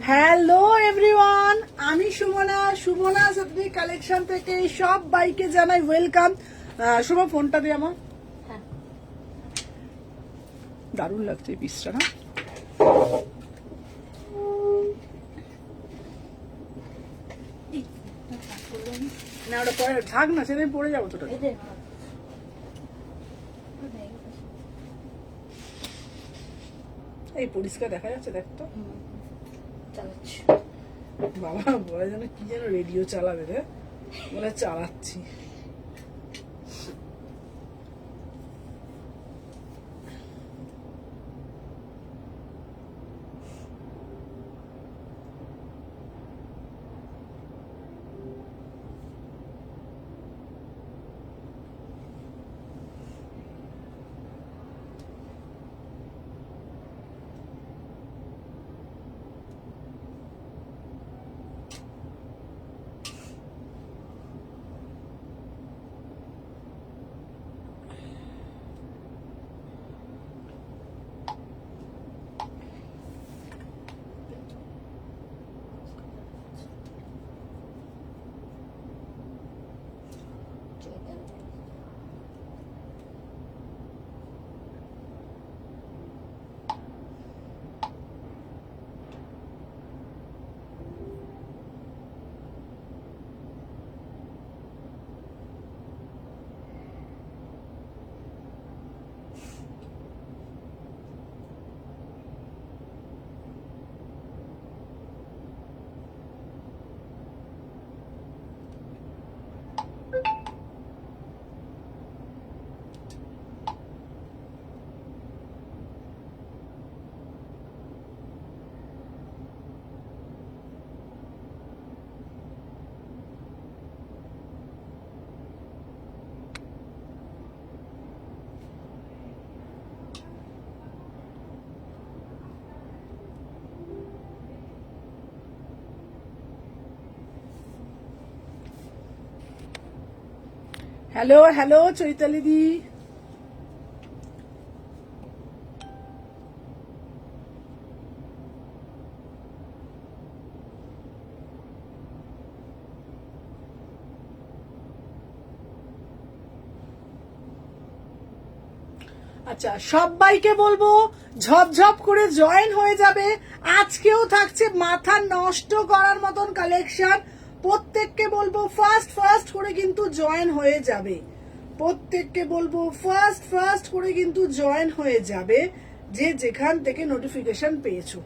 Hello everyone, আমি সুমনা সাথী collection থেকে সব বাইকে জানাই ওয়েলকাম। শুভ ফোনটা দিয়ে আমার দারুণ লাগছে এই পিসটা না। না ওটা পরে থাক না, সেদিন পড়ে যাবো তোটা। এই পরিষ্কার দেখা যাচ্ছে, দেখ তো বাবা বলে যেন কি যেন রেডিও চালাবে রে, বলে চালাচ্ছি। হ্যালো হ্যালো চৈতালি দি, আচ্ছা সবাইকে বলবো ঝপঝপ করে জয়েন হয়ে যাবে। আজকেও থাকছে মাথা নষ্ট করার মতন কালেকশন। প্রত্যেককে বলবো ফার্স্ট ফার্স্ট করে কিন্তু জয়েন হয়ে যাবে। প্রত্যেককে বলবো ফার্স্ট ফার্স্ট করে কিন্তু জয়েন হয়ে যাবে, যে যেখান থেকে নোটিফিকেশন পেয়েছো।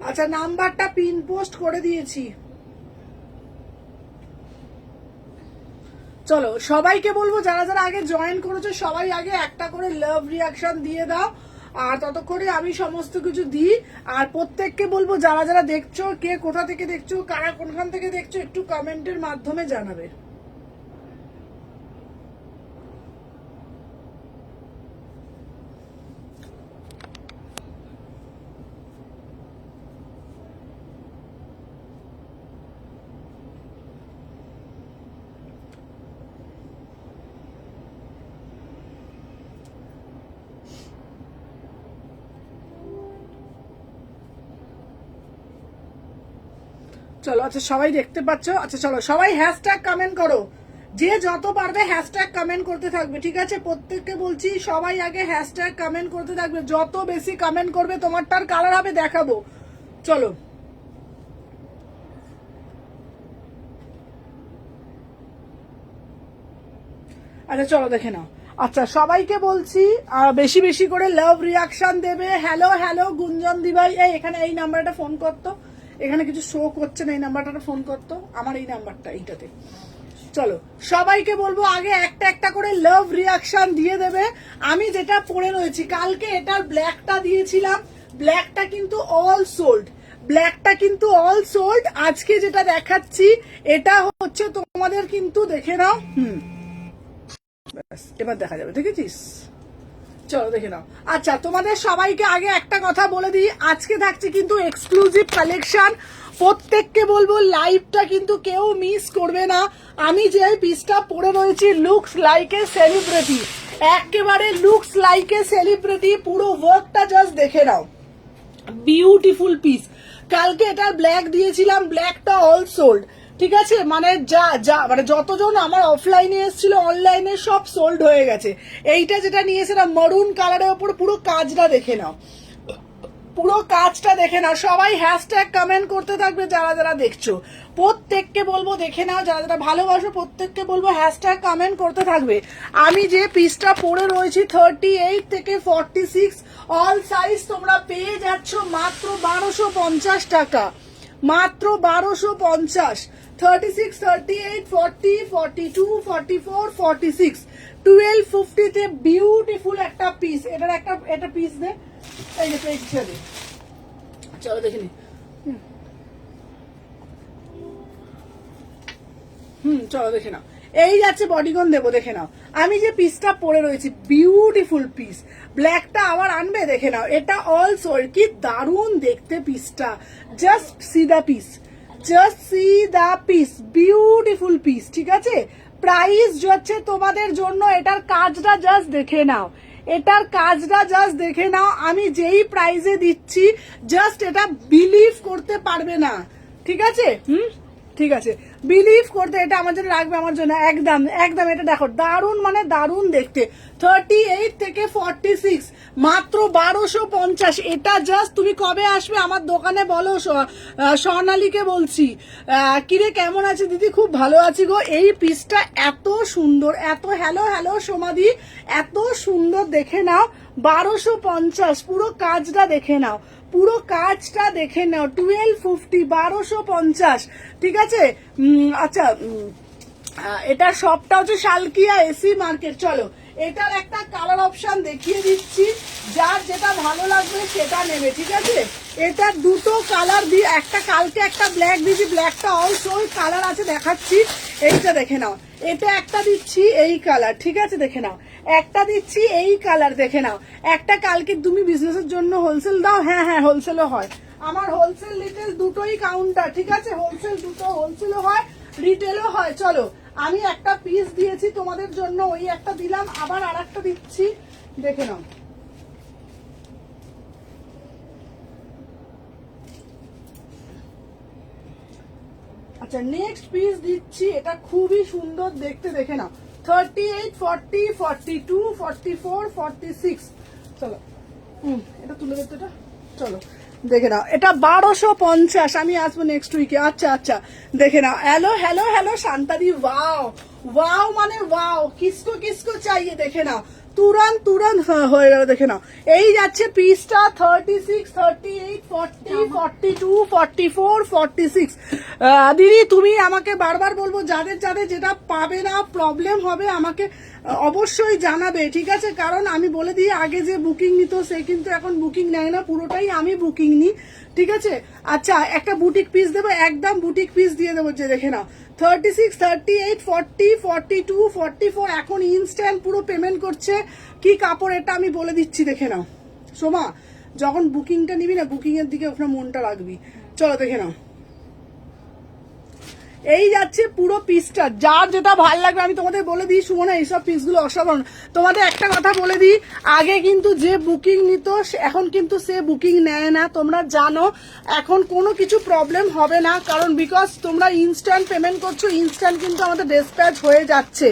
আচ্ছা নাম্বারটা পিন পোস্ট করে দিয়েছি। চলো সবাইকে বলবো যারা যারা আগে জয়েন করেছো সবাই আগে একটা করে লাভ রিয়াকশন দিয়ে দাও, আর ততক্ষণে আমি সমস্ত কিছু দিই। আর প্রত্যেককে বলবো যারা যারা দেখছো, কে কোথা থেকে দেখছো, কারা কোনখান থেকে দেখছো, একটু কমেন্টের মাধ্যমে জানাবে। চলো আচ্ছা সবাই দেখতে পাচ্ছ। আচ্ছা চলো সবাই হ্যাশট্যাগ কমেন্ট করো, যে যত পারবে হ্যাশট্যাগ কমেন্ট করতে থাকবে, ঠিক আছে? প্রত্যেককে বলছি সবাই আগে হ্যাশট্যাগ কমেন্ট করতে থাকবে, যত বেশি কমেন্ট করবে তোমারটার কালার হবে দেখাবো। চলো আচ্ছা চলো দেখে নাও। আচ্ছা সবাইকে বলছি বেশি বেশি করে লাভ রিয়াকশন দেবে। হ্যালো হ্যালো গুঞ্জন দিভাই, এই এখানে এই নাম্বারটা ফোন করতো, এখানে কিছু শো করছে না, এই নাম্বারটা ফোন করতো, আমার এই নাম্বারটা এইটাতে চলো সবাইকে বলবো আগে একটা একটা করে লাভ রিয়াকশন দিয়ে দেবে। আমি যেটা পরে রয়েছি, কালকে এটার ব্ল্যাকটা দিয়েছিলাম, ব্ল্যাকটা কিন্তু অল সোল্ড, ব্ল্যাকটা কিন্তু অল সোল্ড। আজকে যেটা দেখাচ্ছি এটা হচ্ছে তোমাদের কিন্তু দেখে নাও। এবার দেখা যাবে, দেখেছিস? চলো দেখে নাও। আচ্ছা, তোমাদের সবাইকে আগে একটা কথা বলে দিই, আজকে থাকছে কিন্তু এক্সক্লুসিভ কালেকশন। প্রত্যেককে বলবো লাইভটা কিন্তু কেউ মিস করবে না। আমি যে পিসটা পরে রয়েছি লুকস লাইক এ সেলিব্রিটি, একেবারে লুকস লাইক এ সেলিব্রিটি। পুরো ওয়ার্কটা জাস্ট দেখে নাও, বিউটিফুল পিস। কালকে এটার ব্ল্যাক দিয়েছিলাম, ব্ল্যাকটা অল সোল্ড, ঠিক আছে? মানে মানে যতজন আমার অফলাইনে এসেছিল অনলাইনে সব সোল্ড হয়ে গেছে। এইটা যেটা নিয়েছিলাম মরুন কালারের ওপর, পুরো কাজটা দেখে নাও, পুরো কাজটা দেখে নাও। সবাই হ্যাশট্যাগ কমেন্ট করতে থাকবে যারা যারা দেখছো, প্রত্যেককে বলবো দেখে নাও। যারা যারা ভালোবাসো প্রত্যেককে বলবো হ্যাশট্যাগ কমেন্ট করতে থাকবে। আমি যে পিসটা পরে রয়েছি 38 থেকে 46 অল সাইজ তোমরা পেয়ে যাচ্ছ মাত্র 1250 টাকা, মাত্র 1250। 36, 38, 40, 42, 44, 46, 1250 তে বিউটিফুল একটা পিস। এটার একটা পিস দে, এই যে পেজ ছেড়ে, চলো দেখে নি। চলো দেখে নাও, এই যাচ্ছে বডিগন দেবো, দেখে নাও। আমি যে পিসটা পরে রয়েছি বিউটিফুল পিস, ব্ল্যাকটা আবার আনবে, দেখে নাও। এটা অল সোল্ড, কি দারুণ দেখতে পিসটা। Just see the piece, just see the piece, beautiful piece, ঠিক আছে? প্রাইস হচ্ছে তোমাদের জন্য, এটার কাজটা জাস্ট দেখে নাও, এটার কাজটা জাস্ট দেখে নাও। আমি যেই প্রাইসে দিচ্ছি জাস্ট এটা বিলিভ করতে পারবে না, ঠিক আছে? ঠিক আছে, বিলিভ করতে, এটা আমার জন্য রাখবে, আমার জন্য একদম একদম। এটা দেখো দারুণ, মানে দারুণ দেখতে। 38 থেকে 46 মাত্র 1250। এটা জাস্ট তুমি কবে আসবে আমার দোকানে বলো। স্বর্ণালীকে বলছি, কিরে কেমন আছে দিদি? খুব ভালো আছি গো। এই পিসটা এত সুন্দর, এত হ্যালো হ্যালো সমাধি, এত সুন্দর, দেখে নাও। 1250, পুরো কাজটা দেখে নাও, পুরো কাজটা দেখে নাও। 1250, 1250, ঠিক আছে? আচ্ছা, এটা সবটা হচ্ছে শালকিয়া এসি মার্কেট। চলো এটার একটা কালার অপশন দেখিয়ে দিচ্ছি, যার যেটা ভালো লাগবে সেটা নেবে, ঠিক আছে? এটার দুটো কালার দিয়ে, একটা কালকে একটা ব্ল্যাক দিচ্ছি, ব্ল্যাকটা অল সোল্ড, কালার আছে দেখাচ্ছি। এইটা দেখে নাও, এটা একটা দিচ্ছি এই কালার, ঠিক আছে? দেখে নাও, একটা দিচ্ছি এই কালার, দেখে নাও। একটা কালকে তুমি বিজনেসের জন্য হোলসেল দাও? হ্যাঁ হ্যাঁ, হোলসেলও হয় আমার, হোলসেল রিটেল দুটোই কাউন্টার, ঠিক আছে? হোলসেল দুটো, হোলসেলও হয় রিটেলও হয়। চলো আমি একটা পিস দিয়েছি তোমাদের জন্য, ওই একটা দিলাম, আবার আর একটা দিচ্ছি, দেখে নাও। আচ্ছা নেক্সট পিস দিচ্ছি, এটা খুবই সুন্দর দেখতে, দেখে নাও। 38, 40, 42, 44, 46। চলো এটা তুলে দেখতে, এটা চলো দেখে নাও। এটা 1250। আমি আসবো নেক্সট উইকে। আচ্ছা আচ্ছা, দেখে নাও। হ্যালো হ্যালো হ্যালো শান্তাদি, ওয়াও ওয়াও, মানে ওয়াও, কিসকো কিসকো চাইয়ে, দেখে নাও। তুরন্ত তুরন্ত হয়ে গেল, দেখে নাও। এই যাচ্ছে পিসটা 36, 38, 40, 42, 44, 46। দিদি তুমি আমাকে বারবার বলবো, যাদের যাদের যেটা পাবে না, প্রবলেম হবে, আমাকে অবশ্যই জানাবে, ঠিক আছে? কারণ আমি বলে দিই, আগে যে বুকিং নিত সে কিন্তু এখন বুকিং নেয় না, পুরোটাই আমি বুকিং নিই, ঠিক আছে? আচ্ছা একটা বুটিক পিস দেবো, একদম বুটিক পিস দিয়ে দেবো, যে দেখে নাও। 36, 38, 40, 42, 44 এখন ইনস্ট্যান্ট পুরো পেমেন্ট করছে। কি কাপড় এটা আমি বলে দিচ্ছি, দেখে নাও। সোমা যখন বুকিংটা নিবি না, বুকিং এর দিকে ওখানে মনটা রাখবি। চলো দেখে নাও, এই যাচ্ছে পুরো পিসটা। যার যেটা ভাল লাগবে আমি তোমাদের বলে দিই, সুমনা এইসব পিসগুলো অসাধারণ। তোমাদের একটা কথা বলে দিই, আগে কিন্তু যে বুকিং নিত এখন কিন্তু সে বুকিং নেয় না, তোমরা জানো। এখন কোনো কিছু প্রবলেম হবে না, কারণ বিকজ তোমরা ইনস্ট্যান্ট পেমেন্ট করছো, ইনস্ট্যান্ট কিন্তু আমাদের ডিসপ্যাচ হয়ে যাচ্ছে,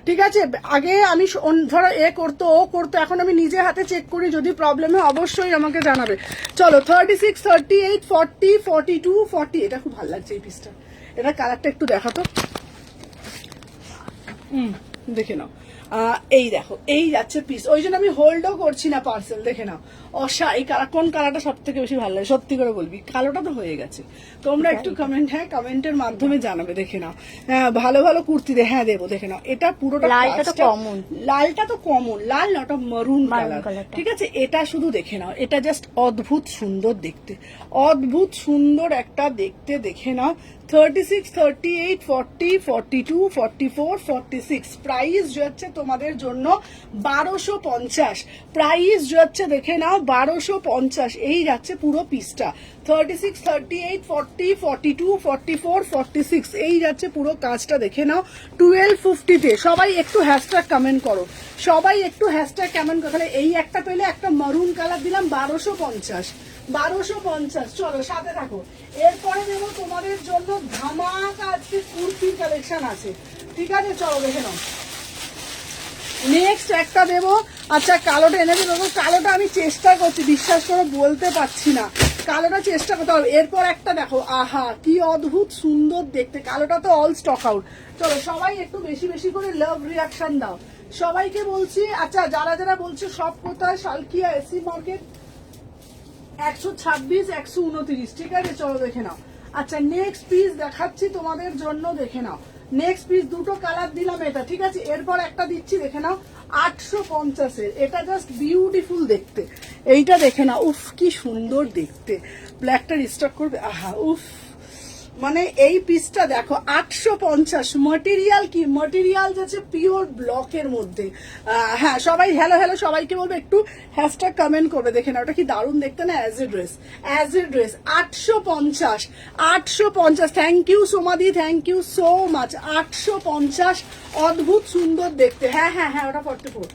ঠিক আছে? আগে আমি ধরো এ করতো ও করতো, এখন আমি নিজে হাতে চেক করি, যদি প্রবলেম হয় অবশ্যই আমাকে জানাবে। চলো 36, 38, 40, 42, 40। এটা খুব ভালো লাগছে এই পিসটা, এটা কালারটা একটু দেখাতো, দেখে নাও। এই দেখো, এই যাচ্ছে পিস, ওই জন্য আমি হোল্ডও করছি না পার্সেল, দেখে নাও। এই কোন কালারটা সব থেকে বেশি ভালো লাগে সত্যি করে বলবি? কালোটা তো হয়ে গেছে। তোমরা একটু কমেন্টের মাধ্যমে জানাবে। দেখে নাও, হ্যাঁ ভালো ভালো কুর্তি হ্যাঁ দেবো, দেখে নাও। এটা পুরোটা লালটা তো কমন, লাল না, ওটা মারুন কালার, ঠিক আছে? এটা শুধু দেখে নাও, এটা জাস্ট অদ্ভুত সুন্দর দেখতে, অদ্ভুত সুন্দর একটা দেখতে, দেখে নাও। 36, 38, 40, 42, 44, 46 প্রাইস যাচ্ছে তোমাদের জন্য 1250। প্রাইস যাচ্ছে দেখে নাও 1250। এই যাচ্ছে পুরো পিসটা। 36, 38, 40, 42, 44, 46 এই যাচ্ছে পুরো কাজটা, দেখে নাও। 1250-তে সবাই একটু হ্যাশট্যাগ কমেন্ট করো, সবাই একটু হ্যাশট্যাগ কমেন্ট করো। তাহলে এই একটা পেলে, একটা মারুন কালার দিলাম 1250, 1250। চলো সাথে থাকো। এরপরে দেবো তোমাদের জন্য ধামাকা আজকে কুর্তির কালেকশন আছে, ঠিক আছে? চলো দেখে নাও। নেক্সট একটা দেবো, আচ্ছা কালোটা এনে দেবো। কালোটা আমি চেষ্টা করছি, বিশ্বাস করে বলতে পারছি না, কালোটা চেষ্টা করতে হবে। এরপর একটা দেখো, আহা কি অদ্ভুত সুন্দর দেখতে, কালোটা তো অল স্টক আউট। চলো সবাই একটু বেশি বেশি করে লাভ রিয়াকশন দাও, সবাইকে বলছি। আচ্ছা যারা যারা বলছো সব কোথায়, সালকিয়া, এসি মার্কেট 126, 129, ঠিক আছে? চলো দেখে নাও। আচ্ছা নেক্সট পিস দেখাচ্ছি তোমাদের জন্য, দেখে নাও। নেক্সট পিস দুটো কালার দিলাম এটা, ঠিক আছে? এরপর একটা দিচ্ছি, দেখে নাও 850-এর। এটা জাস্ট বিউটিফুল দেখতে, এইটা দেখে নাও। উফ কি সুন্দর দেখতে, ব্ল্যাকটা রিস্টক করবে, আহা উফ। মানে এই পিসটা দেখো 850। ম্যাটেরিয়াল কি, ম্যাটেরিয়াল যাচ্ছে পিওর ব্লকের মধ্যে। হ্যাঁ সবাই হ্যালো হ্যালো, সবাইকে বলবো একটু হ্যাশট্যাগ কমেন্ট করবে। দেখে না ওটা কি দারুণ দেখতে না, as a dress, as a dress. 850, 850। Thank you সোমাদি, থ্যাংক ইউ সো মাচ। 850, অদ্ভুত সুন্দর দেখতে। হ্যাঁ হ্যাঁ হ্যাঁ, ওটা 44,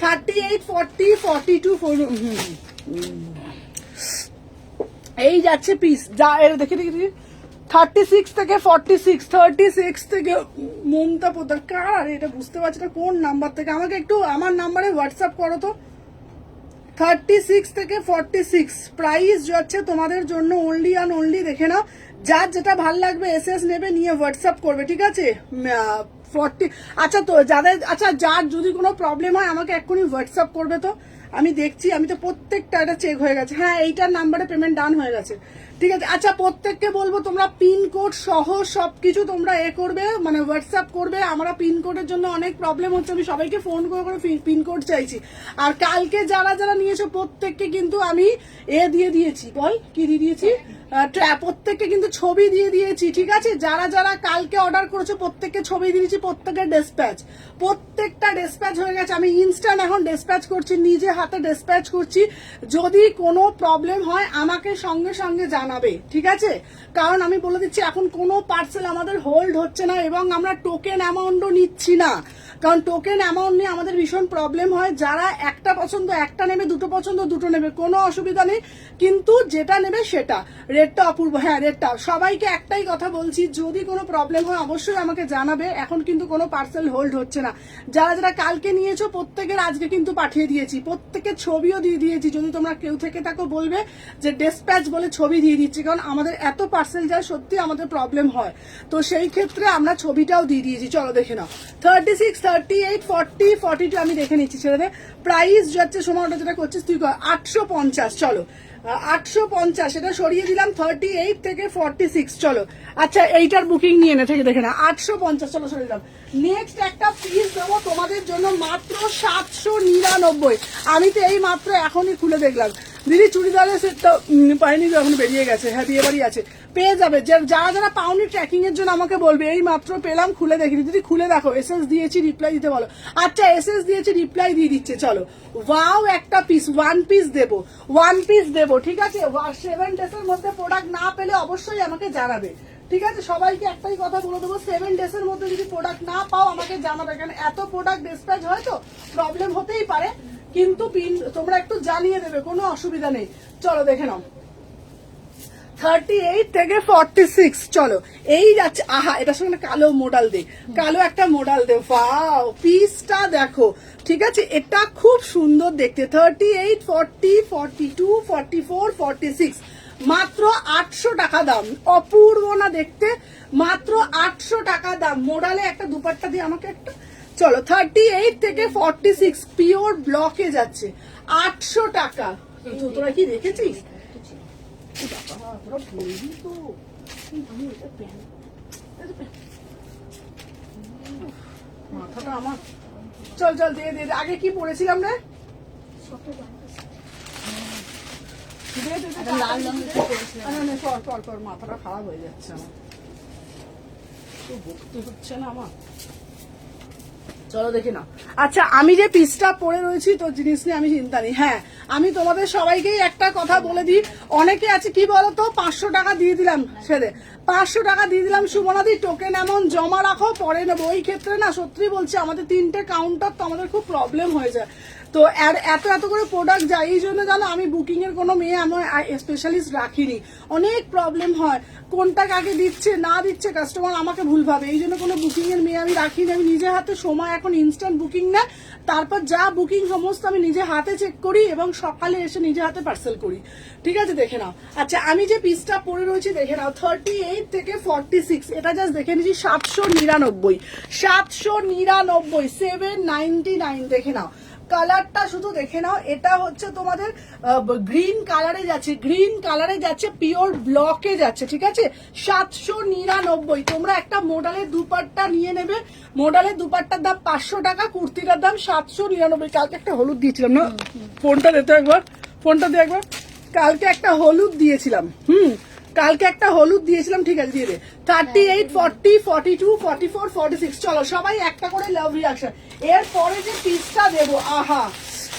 38, 40, 42, এই যাচ্ছে পিস। যা এর দেখে দেখি 36 থেকে 46, 36 থেকে মমতা পোদ্দার। কার এটা বুঝতে পারছি না কোন নাম্বার থেকে, আমাকে একটু আমার নাম্বারে হোয়াটসঅ্যাপ করো তো। 36 থেকে 46 প্রাইস যাচ্ছে তোমাদের জন্য অনলি অ্যান্ড অনলি। দেখে নাও, যার যেটা ভাল লাগবে এসএস নেবে, নিয়ে হোয়াটসঅ্যাপ করবে, ঠিক আছে? 40। আচ্ছা তো যাদের, আচ্ছা যার যদি কোনো প্রবলেম হয় আমাকে এক্ষুনি হোয়াটসঅ্যাপ করবে তো, আমি দেখছি। আমি তো প্রত্যেকটা এটা চেক হয়ে গেছে। হ্যাঁ এইটার নাম্বারে পেমেন্ট ডান হয়ে গেছে, ঠিক আছে? আচ্ছা প্রত্যেককে বলবো তোমরা পিনকোড সহ সবকিছু তোমরা করবে, মানে হোয়াটসঅ্যাপ করবে। আমরা পিনকোডের জন্য অনেক প্রবলেম হচ্ছে, আমি সবাইকে ফোন করে করে পিনকোড চাইছি। আর কালকে যারা যারা নিয়েছো প্রত্যেককে কিন্তু আমি দিয়ে দিয়েছি, বল কি দিয়ে দিয়েছি, প্রত্যেককে কিন্তু ছবি দিয়ে দিয়েছি, ঠিক আছে? যারা যারা কালকে অর্ডার করেছো প্রত্যেককে ছবি দিয়েছি, প্রত্যেকের ডেসপ্যাচ, প্রত্যেকটা ডেসপ্যাচ হয়ে গেছে। আমি ইনস্ট্যান্ট এখন ডেসপ্যাচ করছি, নিজে হাতে ডেসপ্যাচ করছি। যদি কোনো প্রবলেম হয় আমাকে সঙ্গে সঙ্গে জানাবে, ঠিক আছে? কারণ আমি বলে দিচ্ছি এখন কোনো পার্সেল আমাদের হোল্ড হচ্ছে না, এবং আমরা টোকেন অ্যামাউন্টও নিচ্ছি না। কারণ টোকেন অ্যামাউন্ট নিয়ে আমাদের ভীষণ প্রবলেম হয়। যারা একটা পছন্দ একটা নেবে, দুটো পছন্দ দুটো নেবে, কোনো অসুবিধা নেই, কিন্তু যেটা নেবে সেটা। রেটটা অপূর্ব, হ্যাঁ রেটটা। সবাইকে একটাই কথা বলছি, যদি কোনো প্রবলেম হয় অবশ্যই আমাকে জানাবে। এখন কিন্তু কোনো পার্সেল হোল্ড হচ্ছে না। যারা যারা কালকে নিয়েছো প্রত্যেকের আজকে কিন্তু পাঠিয়ে দিয়েছি, প্রত্যেকের ছবিও দিয়ে দিয়েছি। যদি তোমরা কেউ থেকে থাকো বলবে যে ডেসপ্যাচ বলে ছবি দিয়ে দিচ্ছি, কারণ আমাদের এত পার্সেল যায়, সত্যি আমাদের প্রবলেম হয়। তো সেই ক্ষেত্রে আমরা ছবিটাও দিয়ে দিয়েছি। চলো দেখে নাও। 36, 38, 40, 42 আমি দেখে নিচ্ছি ছেড়ে। প্রাইস যাচ্ছে সময়টা যেটা করছিস তুই 850। চলো 850, এটা সরিয়ে দিলাম। 38 থেকে 46। চলো আচ্ছা এইটার বুকিং নিয়ে নে থেকে দেখে না 850। চলো সরিয়ে দিলাম। নেক্সট একটা পিস দেবো তোমাদের জন্য মাত্র 799। আমি তো এই মাত্র এখনই খুলে দেখলাম। দিদি চুড়িদারের সেটটা পাইনি, এখন বেরিয়ে গেছে। হ্যাঁ বিয়ে বাড়ি আছে, পেয়ে যাবে। যারা যারা পাওনি ট্র্যাকিং এর জন্য আমাকে বলবে। এই মাত্র পেলাম, খুলে দেখিনি। দিদি খুলে দেখো, এসএস দিয়েছি, রিপ্লাই দিতে বলো। আচ্ছা এসএস দিয়েছি, রিপ্লাই দিয়ে দিচ্ছে। চলো ওয়াও, একটা পিস, ওয়ান পিস দেবো, ওয়ান পিস দেবো, ঠিক আছে? 7 ডেজের মধ্যে প্রোডাক্ট না পেলে অবশ্যই আমাকে জানাবে, ঠিক আছে? সবাইকে একটাই কথা বলে দেবো, 7 ডেজের মধ্যে যদি প্রোডাক্ট না পাও আমাকে জানাবে। কারণ এত প্রোডাক্ট ডিসপ্যাচ হয় তো প্রবলেম হতেই পারে, কিন্তু তোমরা একটু জানিয়ে দেবে, কোনো অসুবিধা নেই। চলো দেখে নাও। 38 থেকে 46। চলো এই যাচ্ছে। আহা এটার সঙ্গে কালো মোডাল দে, কালো একটা মোডাল দে। ওয়াও পিসটা দেখো, ঠিক আছে? এটা খুব সুন্দর দেখতে। 38, 40, 42, 44, 46 মাত্র 800 টাকা দাম। অপূর্ব না দেখতে? মাত্র 800 টাকা দাম। মোডালে একটা দুপাট্টা দিয়ে আমাকে একটা। চলো 38 থেকে 46 পিওর ব্লকে যাচ্ছে 800 টাকা। তোরা কি দেখেছিস? মাথাটা আমার, চল চল দিয়ে দে। আগে কি পড়েছিলাম রে? মাথাটা খারাপ হয়ে যাচ্ছে আমার, ভক্তি হচ্ছে না আমার। চলো দেখে নাও। আচ্ছা, আমি যে পিসটা পরে রয়েছি তো জিনিস নিয়ে আমি চিন্তা নেই। হ্যাঁ, আমি তোমাদের সবাইকেই একটা কথা বলে দিই, অনেকে আছে কি বলতো, 500 টাকা দিয়ে দিলাম, সেরে 500 টাকা দিয়ে দিলাম সুমনাদি, টোকেন এমন জমা রাখো পরে নেবো। ওই ক্ষেত্রে না সত্যি বলছি, আমাদের 3টে কাউন্টার তো আমাদের খুব প্রবলেম হয়ে যায়। তো এত এত করে প্রোডাক্ট যায়, এই জন্য জানো আমি বুকিং এর কোনো মেয়ে আমার স্পেশালিস্ট রাখিনি, অনেক প্রবলেম হয়, কোনটা কাকে দিচ্ছে না দিচ্ছে কাস্টমার আমাকে ভুল ভাবে, এই জন্য কোনো বুকিং এর মেয়ে আমি রাখিনি। আমি নিজে হাতে, সময় এখন ইনস্ট্যান্ট বুকিং না, তারপর যা বুকিং সমস্ত আমি নিজে হাতে চেক করি এবং সকালে এসে নিজে হাতে পার্সেল করি। ঠিক আছে, দেখে নাও। আচ্ছা, আমি যে পিসটা পরে রয়েছি দেখে নাও, 38 থেকে 46, এটা জাস্ট দেখে নিচ্ছি 799, 799, দেখে নাও। কালারটা শুধু দেখে নাও, এটা হচ্ছে তোমাদের গ্রিন কালারে যাচ্ছে, গ্রিন কালারে যাচ্ছে, পিওর ব্লকে যাচ্ছে। ঠিক আছে, 799। তোমরা একটা মডেলের দুপাট্টা নিয়ে নেবে, মডেলের দুপাট্টার দাম 500 টাকা, কুর্তিটার দাম 799। কালকে একটা হলুদ দিয়েছিলাম না, ফোনটা দিতে একবার, ফোনটা দিয়ে একবার, কালকে একটা হলুদ দিয়েছিলাম, কালকে একটা হলুদ দিয়েছিলাম। ঠিক আছে, দিয়ে দে। 38, 40, 42, 44, 46। চলো সবাই একটা করে লাভ রিয়াকশন। এরপরে যে পিসটা দেবো, আহা,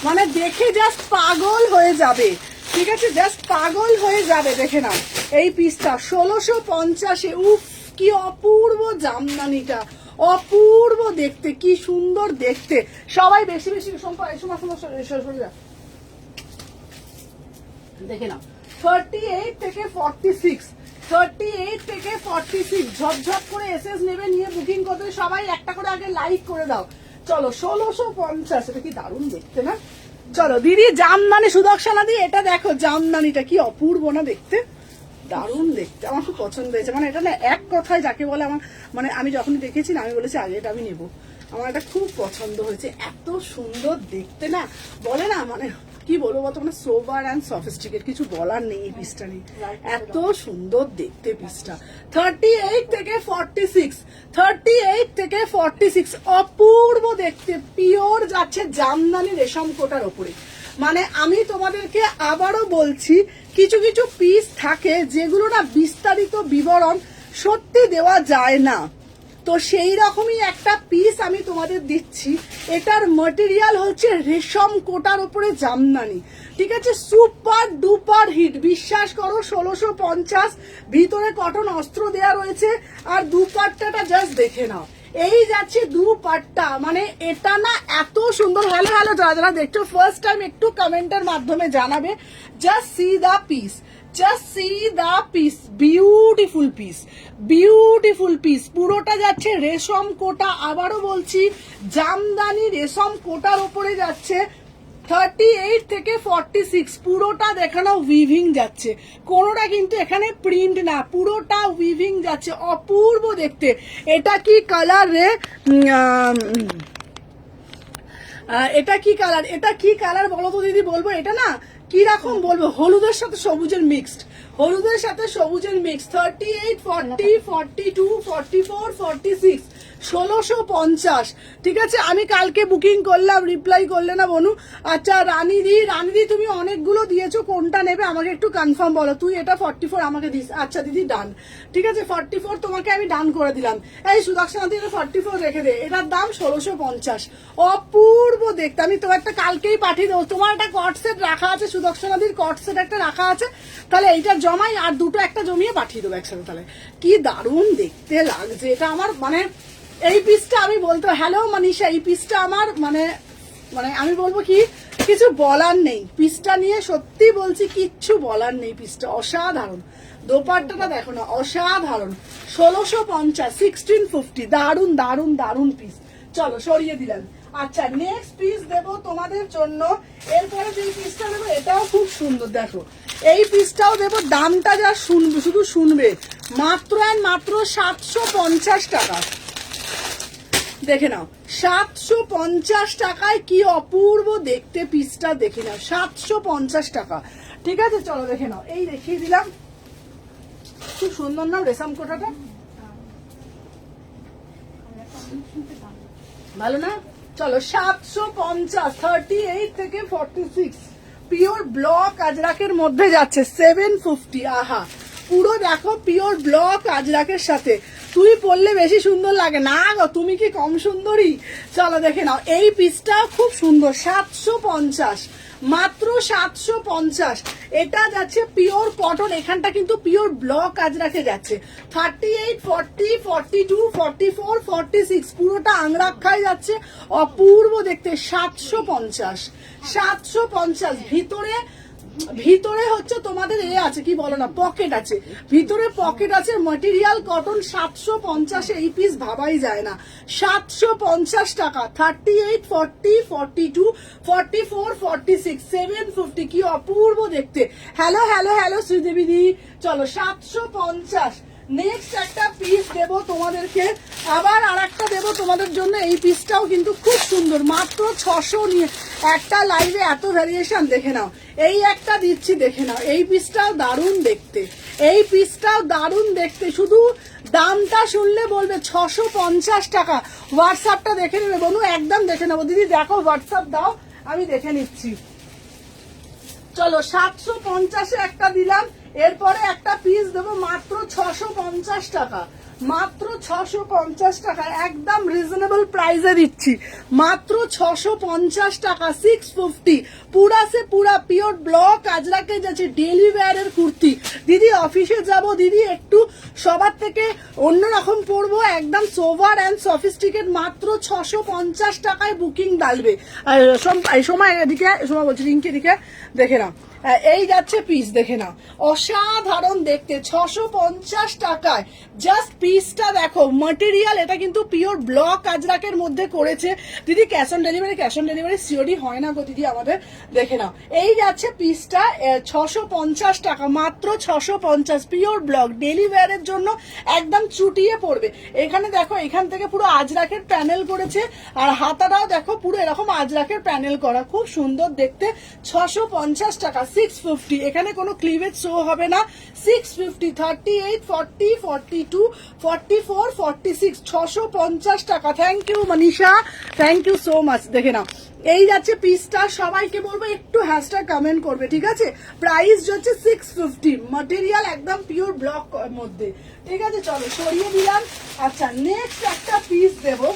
মানে দেখে জাস্ট পাগল হয়ে যাবে। ঠিক আছে, জাস্ট পাগল হয়ে যাবে। দেখে নাও এই পিসটা 1650-এ। উফ, কি অপূর্ব জামদানিটা, অপূর্ব দেখতে, কি সুন্দর দেখতে। সবাই বেশি বেশি দেখে নাও। 38 থেকে 46, 38 থেকে 46, ঝপঝপ করে এসএস নেবে, নিয়ে বুকিং করতে। সবাই একটা করে আগে লাইক করে দাও। চলো 1650, এটা কি দারুণ দেখতে না? চলো দিদি, জামদানি সুদর্শনা দি, এটা দেখো জামদানিটা কি অপূর্ব না দেখতে, দারুণ দেখতে, আমার খুব পছন্দ হয়েছে। মানে এটা না এক কথায় যাকে বলে, আমার মানে আমি যখনই দেখেছি না আমি বলেছি আগে এটা আমি নেবো, আমার এটা খুব পছন্দ হয়েছে, এত সুন্দর দেখতে না, বলে না মানে কি বলবো বলতো, মানে সোবার অ্যান্ড সফিস্টিকেট, কিছু বলার নেই এই পিসটা নিয়ে, এত সুন্দর দেখতে পিসটা। 38 থেকে 46, 38 থেকে 46, অপূর্ব দেখতে, পিওর যাচ্ছে জামদানি রেশম কোটার ওপরে। মানে আমি তোমাদেরকে আবারও বলছি, কিছু কিছু পিস থাকে যেগুলো না বিস্তারিত বিবরণ সত্যি দেওয়া যায় না, তো সেই রকমই একটা পিস আমি তোমাদের দিচ্ছি। এটার ম্যাটেরিয়াল হচ্ছে রেশম কোটার উপরে জামদানি। ঠিক আছে, সুপার ডুপার হিট, বিশ্বাস করো। 1650, ভিতরে কটন অস্ত্র দেয়া রয়েছে, আর দুপাট্টাটা জাস্ট দেখে নাও, এই যাচ্ছে দুপাট্টা, মানে এটা না এত সুন্দর। হ্যালো হ্যালো, যারা যারা দেখছো ফার্স্ট টাইম একটু কমেন্টের মাধ্যমে জানাবে। Just see the piece, just see the piece, beautiful piece, beautiful piece. পুরোটা যাচ্ছে রেশম কোটা, আবারও বলছি জামদানি রেশম কোটার উপরে যাচ্ছে। 38 থেকে 46, পুরোটা দেখানো উইভিং যাচ্ছে, কোনোটা কিন্তু এখানে প্রিন্ট না, পুরোটা উইভিং যাচ্ছে, অপূর্ব দেখতে। এটা কি কালার রে? এটা কি কালার, এটা কি কালার বলো তো দিদি, বলবো এটা না কি রকম বলবো, হলুদের সাথে সবুজের মিক্সড, হলুদের সাথে সবুজের মিক্স। 38, 40, 42, 44, 46, 1650। ঠিক আছে, আমি কালকে বুকিং করলাম, রিপ্লাই করলে না বনু। আচ্ছা রানীদি, রানীদি তুমি অনেকগুলো দিয়েছো, কোনটা নেবে আমাকে একটু কনফার্ম বলো। তুই এটা 44 আমাকে দিস, আচ্ছা দিদি ডান। ঠিক আছে, 44 তোমাকে আমি ডান করে দিলাম। এই সুদর্শনা দিদি 44 রেখে দে, এটার দাম 1650, অপূর্ব দেখতে। আমি তোমার একটা কালকেই পাঠিয়ে দেবো। তোমার একটা কট সেট রাখা আছে, সুদর্শনাদির কট সেট একটা রাখা আছে, তাহলে এইটা জমাই আর দুটো একটা জমিয়ে পাঠিয়ে দেবো একসাথে। তাহলে কি দারুণ দেখতে লাগছে এটা আমার, মানে এই পিসটা আমি বলতে, হ্যালো মানিষা, এই পিসটা আমার মানে মানে আমি বলবো কি, কিছু বলার নেই পিসটা নিয়ে, সত্যি বলছি কিচ্ছু বলার নেই, পিসটা অসাধারণ। দোপাট্টাটা দেখো না, অসাধারণ। 1650, 1650, দারুণ দারুণ দারুণ পিস। চলো সরিয়ে দিলাম। আচ্ছা নেক্সট পিস দেবো তোমাদের জন্য। এরপরে যে পিসটা দেবো এটাও খুব সুন্দর, দেখো এই পিসটাও দেবো, দামটা যা শুনবে, শুধু শুনবে, মাত্র অ্যান্ড মাত্র 750 টাকা। দেখে নাও 750 টাকায় কি অপূর্ব দেখতে পিসটা, দেখে নাও 750 টাকা। ঠিক আছে চলো দেখে নাও, এই দেখিয়ে দিলাম, খুব সুন্দর নাও রেশম কোটাটা, ভালো না? চলো 750, 38 থেকে 46 পিওর ব্লক আজরাকের মধ্যে যাচ্ছে 750। আহা পুরো দেখো পিওর ব্লক আজরাকের সাথে, তুই পরলে বেশি সুন্দর লাগে না গো, তুমি কি কম সুন্দরী? চলো দেখে নাও, এই পিসটা খুব সুন্দর, 750, মাত্র 750। এটা যাচ্ছে পিওর কটন, এখানটা কিন্তু পিওর ব্লক আজরাকে যাচ্ছে। 38, 40, 42, 44, 46 পুরোটা আংরাক্ষায় যাচ্ছে, অপূর্ব দেখতে। 750, 750। ভিতরে হচ্ছে তোমাদের এ আছে, কি বলো না, পকেট আছে, ভিতরে পকেট আছে, ম্যাটেরিয়াল কটন। 750 এই পিস ভাবাই যায় না। 750 টাকা। 38, 40, 42, 44, 46, 750, কি অপূর্ব দেখতে। হ্যালো হ্যালো হ্যালো শ্রীদেবী দি, চলো 750। নেক্সট একটা পিস দেব তোমাদেরকে, আবার আর একটা দেবো তোমাদের জন্য। এই পিসটাও কিন্তু খুব সুন্দর, মাত্র 600 নিয়ে। একটা লাইভে এত ভ্যারিয়েশন, দেখে নাও। এই একটা দিচ্ছি, দেখে নাও, এই পিসটাও দারুণ দেখতে, এই পিসটাও দারুণ দেখতে। শুধু দামটা শুনলে বলবে 650 টাকা। হোয়াটসঅ্যাপটা দেখে নেবে বনু, একদম দেখে নেবো। দিদি দেখো হোয়াটসঅ্যাপ দাও, আমি দেখে নিচ্ছি। চলো 750-এ একটা দিলাম, এরপরে একটা পিস দেবো মাত্র 650 টাকা, মাত্র 650 টাকা, একদম রিজনেবল প্রাইসে দিচ্ছি, মাত্র 650 টাকা। 650 পুরা সে পুরা পিওর ব্লক আজরাকে যাচ্ছে, ডেলি ওয়্যারের কুর্তি। দিদি অফিসে যাব, দিদি একটু সবার থেকে অন্যরকম পরবো, একদম সোভার অ্যান্ড সফিস্টিকেট, মাত্র 650 টাকায় বুকিং ডালবে। আর সময় এদিকে, সময় বলছি রিঙ্কি এদিকে, দেখে নাও, এই যাচ্ছে পিস, দেখে নাও, অসাধারণ দেখতে। 650 টাকায় জাস্ট পিসটা দেখো, ম্যাটেরিয়াল এটা কিন্তু পিওর ব্লক আজরাকের মধ্যে করেছে। দিদি cash on delivery, cash on delivery সিওরি হয় না গো দিদি আমাদের, দেখে নাও। এই যাচ্ছে পিসটা 650 টাকা, মাত্র 650, পিওর ব্লক, ডেলি ওয়্যারের জন্য একদম চুটিয়ে পড়বে। এখানে দেখো, এখান থেকে পুরো আজরাকের প্যানেল করেছে, আর হাতাটাও দেখো পুরো এরকম আজরাকের প্যানেল করা, খুব সুন্দর দেখতে। 650 টাকা। 650, এখানে কোনো ক্লিভেজ শো হবে না। 650, 38, 40, 42, 44, 46, 650 টাকা। Thank you Manisha, thank you so much. দেখে নাও, এই যাচ্ছে পিসটা, সবাইকে বলবো একটু হ্যাশট্যাগ কমেন্ট করবে, ঠিক আছে? প্রাইস হচ্ছে 650, ম্যাটেরিয়াল একদম পিওর ব্লক মধ্যে, ঠিক আছে? চলো সরিয়ে দিলাম। আচ্ছা নেক্সট একটা পিস দেবো,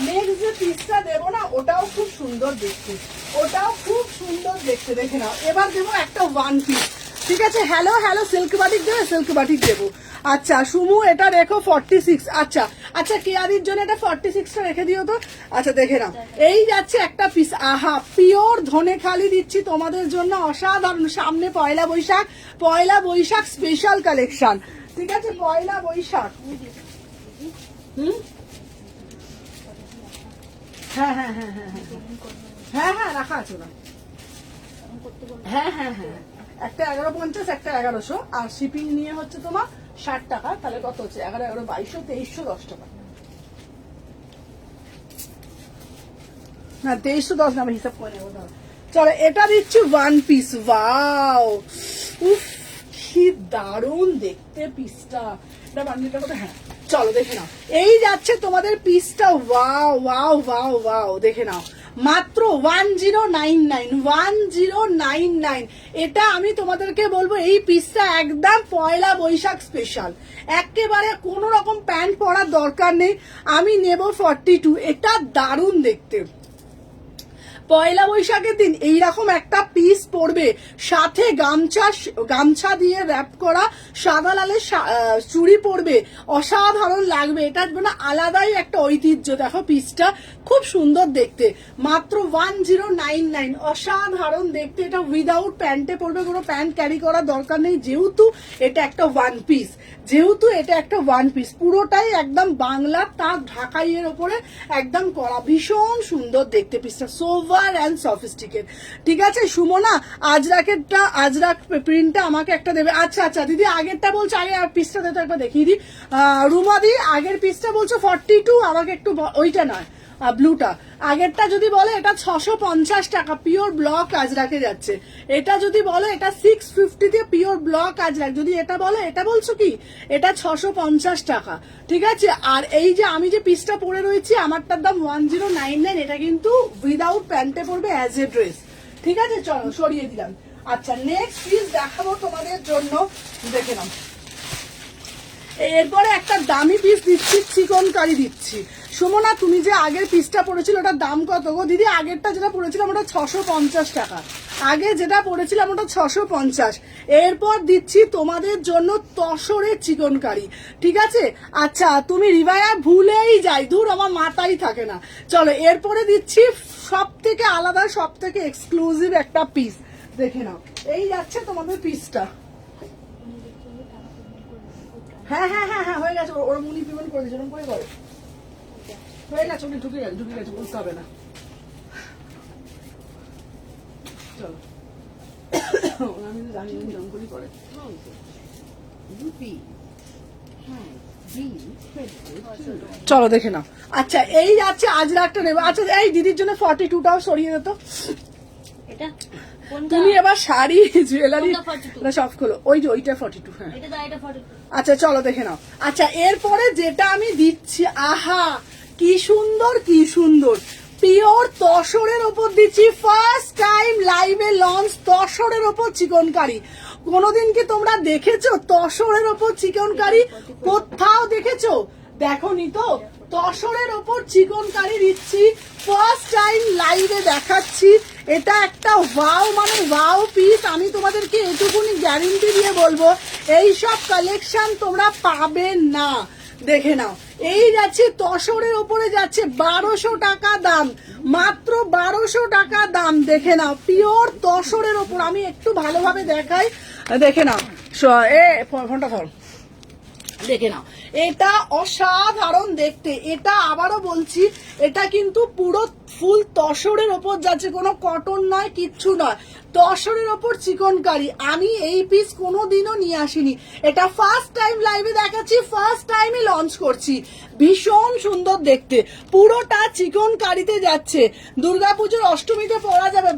নেক্সট যে পিসটা দেবো না, ওটাও খুব সুন্দর দেখতে, ওটাও খুব সুন্দর দেখতে, দেখে নাও। এবার দেবো একটা ওয়ান পিস, ঠিক আছে? হ্যালো হ্যালো, সিল্ক বাটিক দেবে, সিল্ক বাটিক দেবো। আচ্ছা সুমু এটা রেখো 46। আচ্ছা আচ্ছা, কেয়ারির জন্য এটা 46টা রেখে দিও তো। আচ্ছা দেখে নাও, এই যাচ্ছে একটা পিস। আহা পিওর ধনেখালি দিচ্ছি তোমাদের জন্য, অসাধারণ। সামনে পয়লা বৈশাখ, পয়লা বৈশাখ স্পেশাল কালেকশন, ঠিক আছে? পয়লা বৈশাখ। হ্যাঁ হ্যাঁ হ্যাঁ হ্যাঁ হ্যাঁ হ্যাঁ হ্যাঁ রাখা আছে না, হ্যাঁ হ্যাঁ হ্যাঁ, একটা 1150, একটা 1100, আর শিপিং নিয়ে হচ্ছে তোমার 60 টাকা। তাহলে কত হচ্ছে? 11, 11, 2200, 2310 টাকা। না 2310 না, আমি হিসাব করে নেবো। চলো এটা দিচ্ছি ওয়ান পিস। ওয়াও, উফ কি দারুণ দেখতে পিসটা। এটা বান্ডিলটা কোথায়? হ্যাঁ চলো দেখে নাও, এই যাচ্ছে তোমাদের পিসটা। ওয়াও ওয়াও ওয়াও ওয়াও, দেখে নাও, মাত্র 1099, 1099। এটা আমি তোমাদেরকে বলবো, এই পিসটা একদম পয়লা বৈশাখ স্পেশাল, একেবারে কোনো রকম প্যান্ট পরার দরকার নেই। আমি নেব 42, এটা দারুণ দেখতে। পয়লা বৈশাখের দিন এইরকম একটা পিস পরবে, সাথে গামছা দিয়ে র্যাপ করা সাদা লালের চুড়ি পরবে, অসাধারণ লাগবে। এটার জন্য আলাদাই একটা ঐতিহ্য। দেখো পিসটা খুব সুন্দর দেখতে, মাত্র 1099, অসাধারণ দেখতে। এটা উইদাউট প্যান্টে পরবে, কোনো প্যান্ট ক্যারি করার দরকার নেই, যেহেতু এটা একটা ওয়ান পিস। যেহেতু এটা একটা ওয়ান পিস, পুরোটাই একদম বাংলা তার ঢাকাইয়ের ওপরে একদম করা, ভীষণ সুন্দর দেখতে পিসটা, সোভার অ্যান্ড সফিস্টিকেট। ঠিক আছে সুমনা, আজরাকেরটা, আজরাক প্রিন্টটা আমাকে একটা দেবে। আচ্ছা আচ্ছা দিদি, আগেরটা বলছো, আগে পিসটা তো একবার দেখিয়ে দিই। রুমাদি আগের পিসটা বলছো 42, আমাকে একটু ওইটা নয় ব্লুটা, আগেরটা যদি বলে এটা 650 টাকা পিওর ব্লক আজরাকে যাচ্ছে। এটা যদি বলে এটা 650 দিয়ে পিওর ব্লক আজরাক, যদি এটা বলে, এটা বলছো কি এটা 650 টাকা। ঠিক আছে, আর এই যে আমি যে পিসটা পরে রয়েছি আমারটার দাম 1099, এটা কিন্তু উইদাউট প্যান্টে পড়বে অ্যাজ এ ড্রেস। ঠিক আছে চলো সরিয়ে দিলাম। আচ্ছা নেক্সট পিস দেখাবো তোমাদের জন্য, দেখে নাও। এরপরে একটা দামি পিস দিচ্ছি, চিকনকারি দিচ্ছি। সুমনা তুমি যে আগের পিসটা পড়েছিল ওটার দাম কত গো দিদি? আগেরটা যেটা পড়েছিলাম ওটা 650 টাকা, আগে যেটা পড়েছিলাম ওটা 650। এরপর দিচ্ছি তোমাদের জন্য তসরের চিকনকারি। ঠিক আছে, আচ্ছা তুমি রিভায়া ভুলেই যাই, দূর আমার মাথাই থাকে না। চলো এরপরে দিচ্ছি সব থেকে আলাদা, সব থেকে এক্সক্লুসিভ একটা পিস, দেখে নাও। এই যাচ্ছে তোমাদের পিসটা। হ্যাঁ হ্যাঁ হ্যাঁ হ্যাঁ হয়ে গেছে, ওর মনি পেমেন্ট করে দিয়েছে, ওরকম করে করে হয়ে গেছে, উনি ঢুকে গেছে বলতে হবে না। চলো আমি তো জানি জম করি করে। চলো দেখে নাও। আচ্ছা এই যাচ্ছে আজরাকটা নেবে। আচ্ছা এই দিদির জন্য 42টাও সরিয়ে দিত। এটা তুমি এবার শাড়ি জুয়েলারি সব খোলো, ওই যে ওইটা 42। হ্যাঁ আচ্ছা চলো দেখে নাও। আচ্ছা এরপরে যেটা আমি দিচ্ছি, আহা কি সুন্দর কি সুন্দর, পিওর তসরের ওপর দিচ্ছি, ফার্স্ট টাইম লাইভে লঞ্চ তসরের ওপর চিকনকারি। কোনোদিন কি তোমরা দেখেছো তসরের ওপর চিকনকারি? কোথাও দেখেছো? দেখোনি তো? তসরের ওপর চিকনকারি দিচ্ছি, ফার্স্ট টাইম লাইভে দেখাচ্ছি। এটা একটা ওয়াও মানে ওয়াও পিস। আমি তোমাদেরকে এটুকুনি গ্যারেন্টি দিয়ে বলবো এই সব কালেকশন তোমরা পাবে না। দেখে নাও, এই যাচ্ছে তসরের ওপরে যাচ্ছে 1200 টাকা দাম, মাত্র 1200 টাকা দাম। দেখে নাও পিওর তসরের ওপর, আমি একটু ভালোভাবে দেখাই, দেখে নাও। এ ফোনটা ধর, দেখে নাও এটা অসাধারণ দেখতে। এটা আবারও বলছি এটা কিন্তু পুরো ফুল তসরের ওপর যাচ্ছে, কোনো কটন নয়, কিচ্ছু নয়, তসরের ওপর চিকনকারি। আমি এই পিস কোনোদিনও নিয়ে আসিনি, এটা ফার্স্ট টাইম লাইভে দেখাচ্ছি, ফার্স্ট টাইমই লঞ্চ করছি। ভীষণ সুন্দর দেখতে, পুরোটা চিকনকারিতে যাচ্ছে, দুর্গাপুজোর অষ্টমীতে পরা যাবে,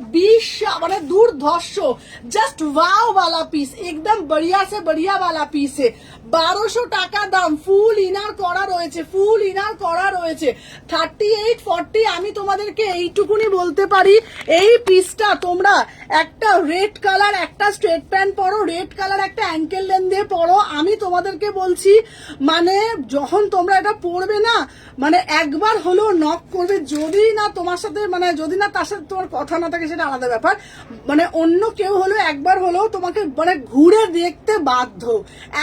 মানে দুর্ধর্ষ, জাস্ট ওয়াও वाला পিস, একদম বড়িয়া সে বড়িয়া वाला পিস। 1200 টাকা দাম, ফুল ইনার করা রয়েছে, ফুল ইনার করা রয়েছে। 38, 40 আমি তোমাদেরকে এইটুকুনি বলতে পারি, এই পিসটা তোমরা একটা রেড কালার একটা স্ট্রেট প্যান্ট পরো, রেড কালার একটা অ্যাঙ্কেল লেন দিয়ে পরো, আমি তোমাদেরকে বলছি মানে যখন তোমরা এটা পরবে না, মানে একবার হলেও নক করবে। যদি না তোমার সাথে মানে যদি না তার সাথে তোমার কথা না থাকে সেটা আলাদা ব্যাপার, মানে অন্য কেউ হলেও একবার হলেও তোমাকে মানে ঘুরে দেখতে বাধ্য,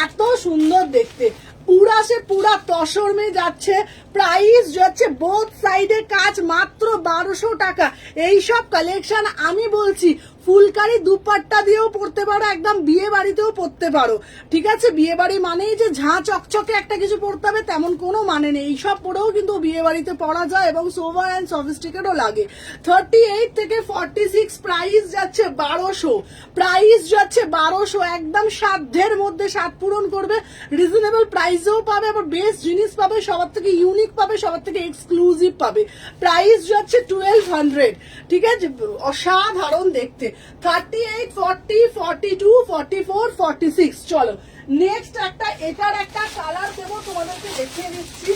এত সুন্দর দেখতে। পুরা সে পুরা তসর মে যাচ্ছে, প্রাইস যাচ্ছে বোথ সাইডে কাজ, মাত্র 1200 টাকা। এইসব কালেকশন আমি বলছি ফুলকারি দুপাট্টা দিয়েও পড়তে পারো, একদম বিয়ে বাড়িতেও পড়তে পারো। ঠিক আছে, বিয়ে বাড়ি মানেই যে ঝাঁ চকচকে একটা কিছু পড়তে হবে তেমন কোনো মানে নেই, এইসব পরেও কিন্তু বিয়ে বাড়িতে পড়া যায় এবং সোভার অ্যান্ড সফিস্টিকেটও লাগে। 38 থেকে 46 প্রাইস যাচ্ছে 1200, প্রাইস যাচ্ছে 1200, একদম সাধ্যের মধ্যে স্বাদ পূরণ করবে, রিজনেবল প্রাইসেও পাবে, আবার বেস্ট জিনিস পাবে, সবার থেকে ইউনিক পাবে, সবার থেকে এক্সক্লুসিভ পাবে। প্রাইস যাচ্ছে 1200। ঠিক আছে, অসাধারণ দেখতে। 38, 40, 42, 44, 46। চলো নেক্সট একটা, এটার একটা কালার দেবো তোমাদেরকে, দেখিয়ে দিচ্ছি,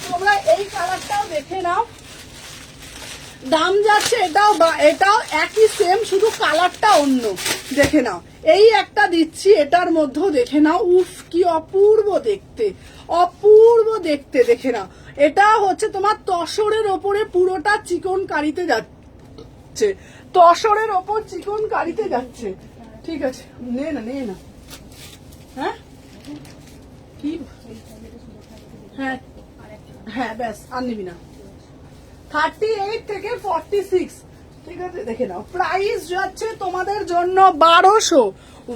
তোমরা এই কালারটাও দেখে নাও। দাম যাচ্ছে এটাও একই সেম, শুধু কালারটা অন্য। দেখে নাও এই একটা দিচ্ছি, এটার মধ্যেও দেখে নাও, উফ কি অপূর্ব দেখতে, অপূর্ব দেখতে। দেখে নাও এটা হচ্ছে তোমার তসরের ওপরে পুরোটা চিকন কারিতে যাচ্ছে, তসরের ওপর চিকন কারিতে যাচ্ছে। ঠিক আছে নে না হ্যাঁ কি হ্যাঁ হ্যাঁ ব্যাস আর নিবি না। 38 থেকে 46 ঠিক আছে, দেখে নাও প্রাইস যাচ্ছে তোমাদের জন্য 1200।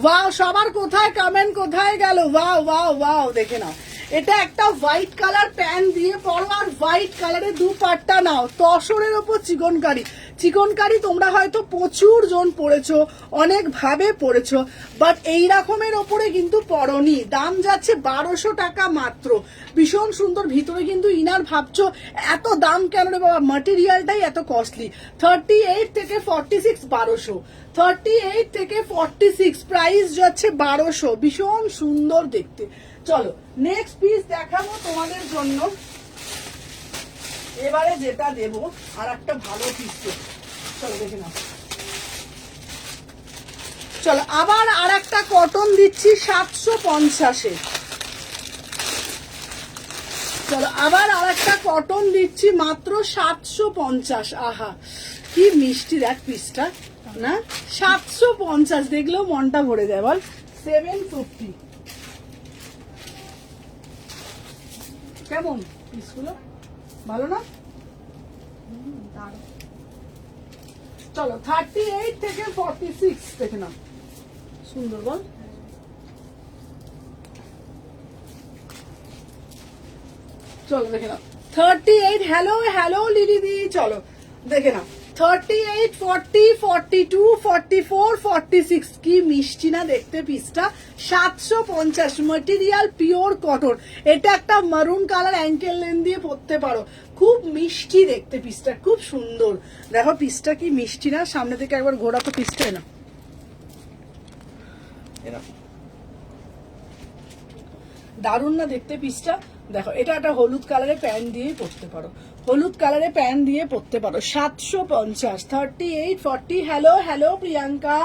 ওয়াও, সবার কোথায় কমেন্ট কোথায় গেল? ওয়াও ওয়াও ওয়াও, দেখে নাও এটা একটা হোয়াইট কালার প্যান্ট দিয়ে পরো আর হোয়াইট কালারের দুপাট্টা নাও। তসরের ওপর চিকনকারি, চিকনকারি তোমরা হয়তো প্রচুর জন পড়েছো, অনেক ভাবে পড়েছো, বাট এই রকমের ওপরে কিন্তু পরনি। দাম যাচ্ছে 1200 টাকা মাত্র। ভীষণ সুন্দর, ভিতরে কিন্তু ইনার ভাবছো এত দাম কেন রে বাবা, ম্যাটেরিয়ালটাই এত কস্টলি। 38 থেকে 46 1200, 38 থেকে 46 প্রাইস যাচ্ছে 1200। ভীষণ সুন্দর দেখতে। চলো নেক্সট পিস দেখাবো তোমাদের জন্য। এবারে যেটা দেব আর একটা ভালো পিস, চলো দেখে নাও। চলো আবার আর একটা কটন দিচ্ছি 750-এ। চলো আবার আর একটা কটন দিচ্ছি মাত্র 750। আহা কি মিষ্টি দেখ পিসটা না, 750 দেখলেও মনটা ভরে যায় বল। 750 কেমন পিসগুলো, ভালো না? চলো 38 থেকে 46 দেখে নাও, সুন্দর বল। চলো দেখে নাও 38। হ্যালো হ্যালো লিদি, চলো দেখে নাও 38, 40, 42, 44, 46 কি মিষ্টি না দেখতে পিসটা। 750 ম্যাটেরিয়াল পিওর কটন। এটা একটা মারুন কালার অ্যাঙ্কেল লেন্থ দিয়ে পরতে পারো, খুব মিষ্টি দেখতে পিসটা, খুব সুন্দর। দেখো পিসটা কি মিষ্টি না, সামনে থেকে একবার ঘোরা তো পিসটা না, এরকম দারুণ না দেখতে পিসটা। দেখো এটা একটা হলুদ কালারের প্যান্ট দিয়ে পরতে পারো, হলুদ কালারের প্যান্ট দিয়ে পরতে পারো। 750, 38, 40। হ্যালো হ্যালো প্রিয়াঙ্কা,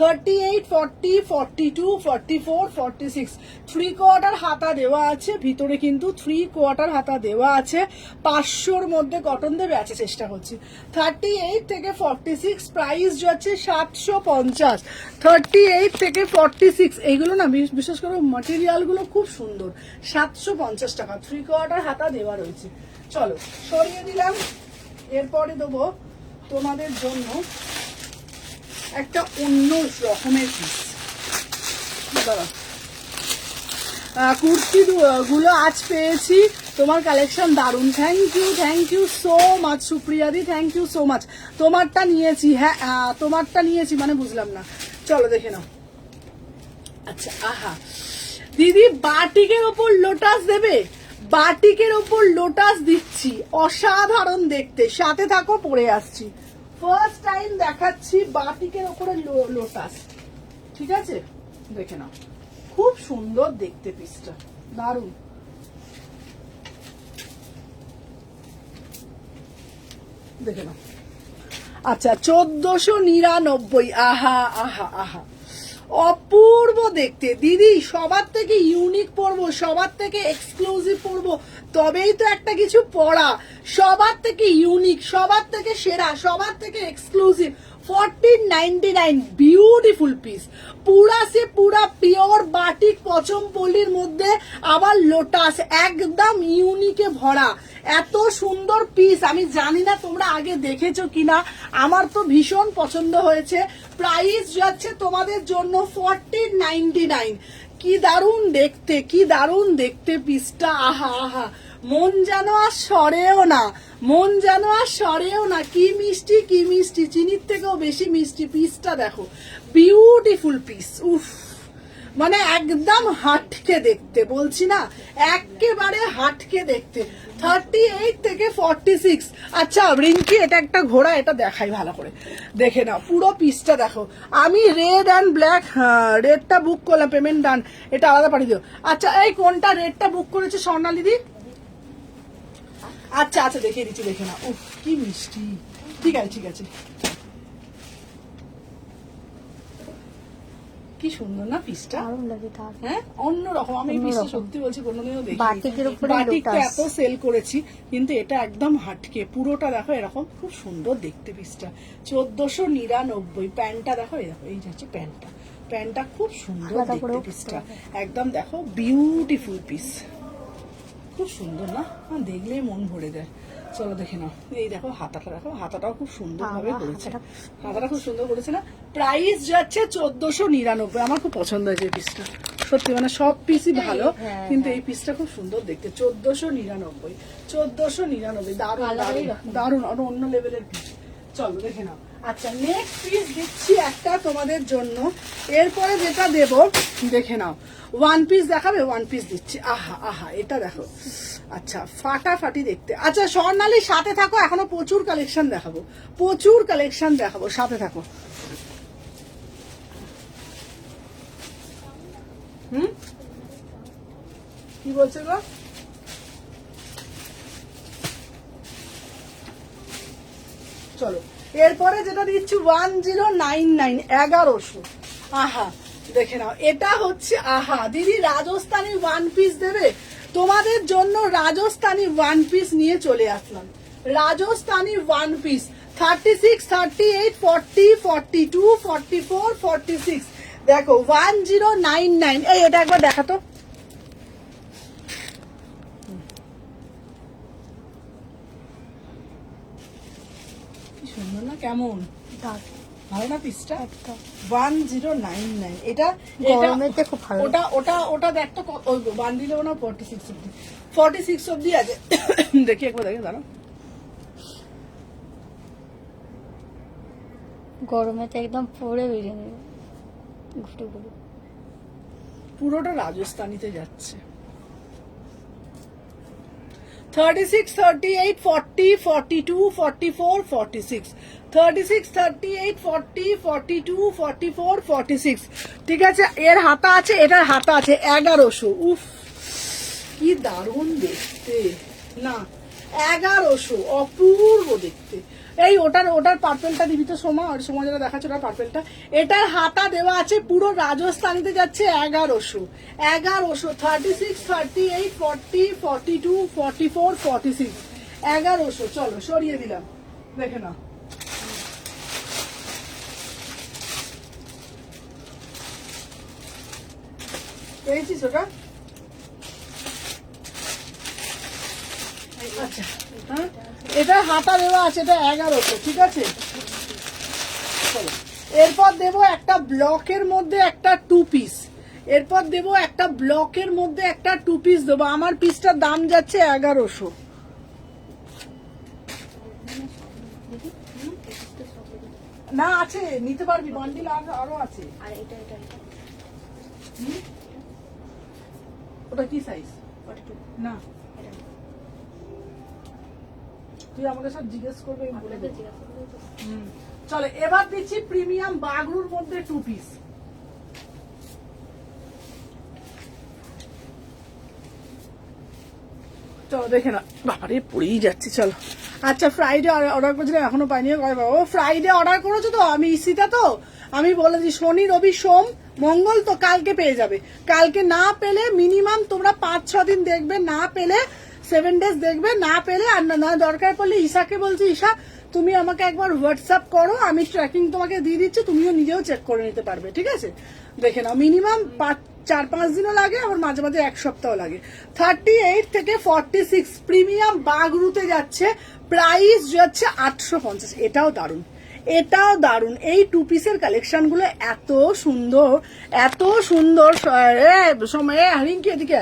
38, 40, 42, 44, 46 3/4 হাতা দেওয়া আছে, ভিতরে কিন্তু 3/4 হাতা দেওয়া আছে। 500-র মধ্যে কটন দেবে আছে, চেষ্টা করছি। 38 থেকে 46 প্রাইস যাচ্ছে 750। 38 থেকে 46 এইগুলো না বিশেষ করে ম্যাটেরিয়াল গুলো খুব সুন্দর। 750 টাকা, 3/4 হাতা দেওয়া রয়েছে। চলো সরিয়ে দিলাম। এরপরে দেবো তোমাদের জন্য একটা অন্য রকমের পিস। দাঁড়া, কুর্তি গুলো আজ পেয়েছি, তোমার কালেকশন দারুন। থ্যাংক ইউ সো মাচ সুপ্রিয়াদি, থ্যাংক ইউ সো মাচ। তোমারটা নিয়েছি, হ্যাঁ তোমারটা নিয়েছি মানে বুঝলাম না। চলো দেখে নাও। আচ্ছা আহা দিদি বাটিকের ওপর লোটাস দেবে, বাটিকের ওপর লোটাস দিচ্ছি, অসাধারণ দেখতে। সাথে থাকো, পরে আসছি। ফার্স্ট টাইম দেখাচ্ছি বাটিকের ওপরে লোটাস, ঠিক আছে দেখে নাও, খুব সুন্দর দেখতে পিসটা, দারুন। দেখে নাও। আচ্ছা 1499। আহা আহা আহা অপূর্ব দেখতে দিদি। সবার থেকে ইউনিক পরবো, সবার থেকে এক্সক্লুসিভ পরবো, তবেই তো একটা কিছু পড়া। সবার থেকে ইউনিক, সবার থেকে সেরা, সবার থেকে এক্সক্লুসিভ। 1499 বিউটিফুল পিস, পুরা সে পুরা পিওর বাটিক পচমপল্লির মধ্যে আবার লোটাস, একদম ইউনিকে ভরা। এত সুন্দর পিস, আমি জানি না তোমরা আগে দেখেছো কিনা, আমার তো ভীষণ পছন্দ হয়েছে। প্রাইস যাচ্ছে তোমাদের জন্য 1499। কি দারুণ দেখতে, কি দারুণ দেখতে পিসটা। আহা আহা মন যেন আর সরেও না, মন যেন আর সরেও না। কি মিষ্টি, কি মিষ্টি, চিনির থেকেও বেশি মিষ্টি। পিসটা দেখো, বিউটিফুল পিস। উফ মানে একদম হাটকে দেখতে, বলছি না একেবারে হাটকে দেখতে। 38 থেকে 46। আচ্ছা রিঙ্কি, এটা একটা ঘোড়া, এটা দেখাই ভালো করে, দেখে নাও পুরো পিসটা দেখো। আমি রেড অ্যান্ড ব্ল্যাক, রেডটা বুক করলাম, পেমেন্ট ডান, এটা আলাদা পাঠিয়ে দিও। আচ্ছা এই কোনটা রেডটা বুক করেছে স্বর্ণালিদি? আচ্ছা আচ্ছা দেখিয়ে দিচ্ছি, দেখে না। উফ কি মিষ্টি, ঠিক আছে ঠিক আছে। কি সুন্দর না পিসটা, হ্যাঁ অন্যরকম। আমি এই পিসটা সত্যি বলছি কোনোদিনও দেখিনি। বাটিকটা এত সেল করেছি, কিন্তু এটা একদম হাটকে। পুরোটা দেখো এরকম, খুব সুন্দর দেখতে পিসটা। 1499। প্যান্টটা দেখো, এই দেখো, এই হচ্ছে প্যান্টটা, প্যান্টটা খুব সুন্দর দেখতে পিসটা, একদম দেখো বিউটিফুল পিস, খুব সুন্দর না, দেখলেই মন ভরে যায়। চলো দেখে নাও, এই দেখো হাতাটা, দেখো হাতাটাও খুব সুন্দর ভাবে করেছে, হাতাটা খুব সুন্দর করেছে না। প্রাইস যাচ্ছে 1499। আমার খুব পছন্দ হয়েছে এই পিসটা, সত্যি মানে সব পিসই ভালো, কিন্তু এই পিসটা খুব সুন্দর দেখতে। 1499, 1499, দারুণ দারুণ দারুণ, আরো অন্য লেভেলের পিস। চলো দেখে নাও। আচ্ছা নেক্সট পিস দিচ্ছি একটা তোমাদের জন্য, এরপরে যেটা দেব দেখে নাও। ওয়ান পিস দেখাবে? ওয়ান পিস দিচ্ছি। আহা আহা, এটা দেখো, আচ্ছা ফাটাফাটি দেখতে। আচ্ছা স্বর্ণালীর সাথে থাকো, এখনো প্রচুর কালেকশন দেখাবো, প্রচুর কালেকশন দেখাবো, সাথে থাকো। কি বলছে গো? চলো এরপরে যেটা দিচ্ছি 1099, 1100। আহা দেখে নাও, এটা হচ্ছে আহা দিদি রাজস্থানি ওয়ান পিস দেবে তোমাদের জন্য, রাজস্থানি ওয়ান পিস নিয়ে চলে আসলাম। রাজস্থানি ওয়ান পিস 36, 38, 40, 42, 44, 46, দেখো 1099। এই এটা একবার দেখাতো, কি সুন্দর না, কেমন ভালো না পিসটা? 1099, এটা গরমেতে খুব ভালো। ওটা ওটা ওটা দেখ তো, ওই বান্ডিলে না 46 অব্দি, 46 অব্দি আছে। দেখি একবার, দেখে দাঁড়াও। গরমেতে একদম পরে বেরিয়ে নেবে ঘুরে ঘুরে। পুরোটা রাজস্থানিতে যাচ্ছে। 36, 38, 40, 42, 44, 46, 36, 38, 40, 42, 44, 46, ঠিক আছে। এর হাতা আছে, এটার হাতা আছে 1100। উফ কি দারুণ দেখতে না, 1100, অপূর্ব দেখতে। এই ওটার পার্পেলটা দিবি তো সোমা, আর সোমা যেটা দেখাচ্ছে ওটার পার্পেলটা। এটার হাতা দেওয়া আছে পুরো রাজস্থানিতে যাচ্ছে 1100, 1100, 36, 38, 40, 42, 44, 46, 1100। চলো সরিয়ে দিলাম, দেখে নাও। পেয়েছিস ওটা? আচ্ছা হ্যাঁ, এটা হাতা দেওয়া আছে, এটা 1100, ঠিক আছে। চলো এরপর দেবো একটা ব্লকের মধ্যে একটা টু পিস, এরপর দেবো একটা ব্লকের মধ্যে একটা টু পিস দেবো। আমার পিসটার দাম যাচ্ছে 1100। না আছে, নিতে পারবি, বান্ডিল আরো আছে। আর এটা এটা এটা ওটা কি সাইজ? 42 না তুই আমাকে সব জিজ্ঞেস করবে, আমি বলে দেবো। চলো এবার দিচ্ছি প্রিমিয়াম বাগরুর মধ্যে টু পিস। চলো দেখে না, বাবারে পড়েই যাচ্ছি। চলো আচ্ছা ফ্রাইডে অর্ডার করেছিলাম, এখনো পাইনি। ও ফ্রাইডে অর্ডার করেছো তো? আমি ইসিতা তো, আমি বলেছি শনি রবি সোম মঙ্গল তো কালকে পেয়ে যাবে। কালকে না পেলে মিনিমাম তোমরা 5-6 দিন দেখবে, না পেলে 7 days দেখবে, না পেলে আর না দরকার পড়লে ঈশাকে বলছি, ঈশা তুমি আমাকে একবার হোয়াটসঅ্যাপ করো, আমি ট্র্যাকিং তোমাকে দিয়ে দিচ্ছি, তুমিও নিজেও চেক করে নিতে পারবে, ঠিক আছে। দেখে নাও মিনিমাম 4-5 দিনও লাগে, আবার মাঝে মাঝে 1 সপ্তাহ লাগে। 38 থেকে 46 প্রিমিয়াম বাগরুতে যাচ্ছে, প্রাইস যাচ্ছে 850। এটাও দারুণ, এটাও দারুণ। এই টু পিসের কালেকশন গুলো এত সুন্দর, এত সুন্দর। সময় রিঙ্কি এদিকে,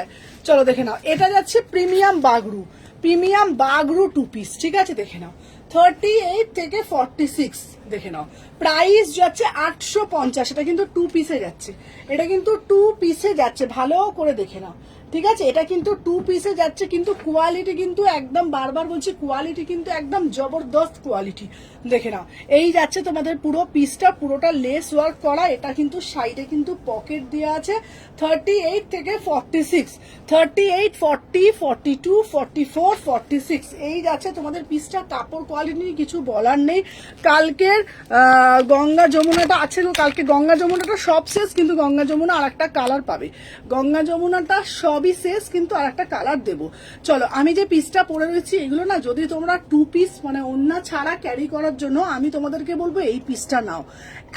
চলো দেখে নাও। এটা যাচ্ছে premium Bagru, premium Bagru two piece, ঠিক আছে। দেখে নাও 38 থেকে 46, দেখে নাও প্রাইস যাচ্ছে 850। এটা কিন্তু টু পিসে যাচ্ছে, এটা কিন্তু টু পিসে যাচ্ছে, ভালো করে দেখে নাও, ঠিক আছে। এটা কিন্তু টু পিসে যাচ্ছে, কিন্তু কোয়ালিটি কিন্তু একদম, বারবার বলছি কোয়ালিটি কিন্তু একদম জবরদস্ত কোয়ালিটি। দেখে নাও এই যাচ্ছে তোমাদের পুরো পিসটা, পুরোটা লেস ওয়ার্ক করা। এটা কিন্তু সাইডে কিন্তু পকেট দেওয়া আছে। 38 থেকে 46, 38, 40, 42, 44, 46, এই যাচ্ছে তোমাদের পিসটা। কাপড় কোয়ালিটি নিয়ে কিছু বলার নেই। কালকের গঙ্গা যমুনাটা আছে, কালকে গঙ্গা যমুনাটা সব শেষ, কিন্তু গঙ্গা যমুনা আর একটা কালার পাবে। গঙ্গা যমুনাটা সবই সবই শেষ, কিন্তু আর একটা কালার দেবো। চলো, আমি যে পিসটা পরে রয়েছি এগুলো না, যদি তোমরা 2 পিস মানে ওড়না ছাড়া ক্যারি করার জন্য আমি তোমাদেরকে বলবো এই পিসটা নাও।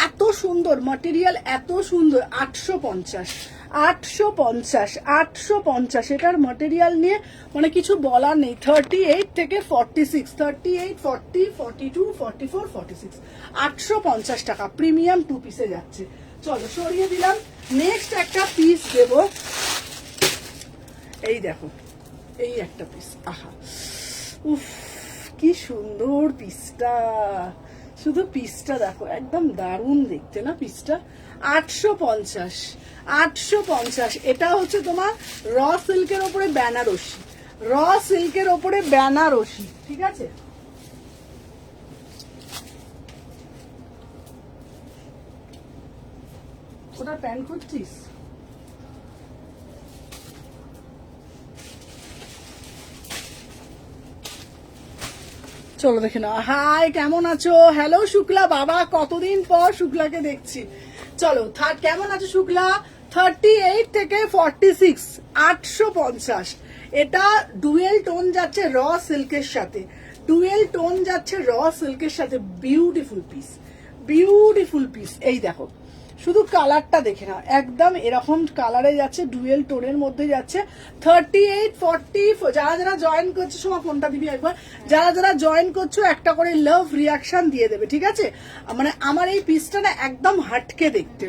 এত সুন্দর মাটেরিয়াল, এত সুন্দর। 850, 850, 850 এটার মাটেরিয়াল নিয়ে মানে কিছু বলার নেই। 38 থেকে 46, 38, 40, 42, 44, 46, 850 টাকা প্রিমিয়াম 2 পিসে যাচ্ছে। চলো সরিয়ে দিলাম। নেক্সট একটা পিস দেব, এই দেখো, এই একটা পিস। আহা, উফ কি সুন্দর পিসটা, শুধু পিসটা দেখো, একদম দারুণ দেখতে না পিসটা। 850, 850। এটা হচ্ছে তোমার র সিল্কের ওপরে বেনারসি, র সিল্কের ওপরে বেনারসি, ঠিক আছে। ওটা প্যান্ট খুঁজছিস? চলো দেখে নাও। হাই, কেমন আছো? হ্যালো শুক্লা বাবা, কতদিন পর শুক্লাকে দেখছি। চলো, কেমন আছো শুক্লা? 38 থেকে 46, 850। এটা ডুয়েল টোন যাচ্ছে র সিল্কের সাথে, ডুয়েল টোন যাচ্ছে র সিল্কের সাথে। Beautiful piece, beautiful piece. এই দেখো, শুধু কালারটা দেখে নাও, একদম এরকম কালারে যাচ্ছে, ডুয়েল টোনের মধ্যে যাচ্ছে। 38, 40। যারা যারা জয়েন করছো, সময় ফোনটা দিবি একবার, যারা যারা জয়েন করছো একটা করে লাভ রিয়াকশন দিয়ে দেবে, ঠিক আছে। মানে আমার এই পিসটা না একদম হাটকে দেখতে।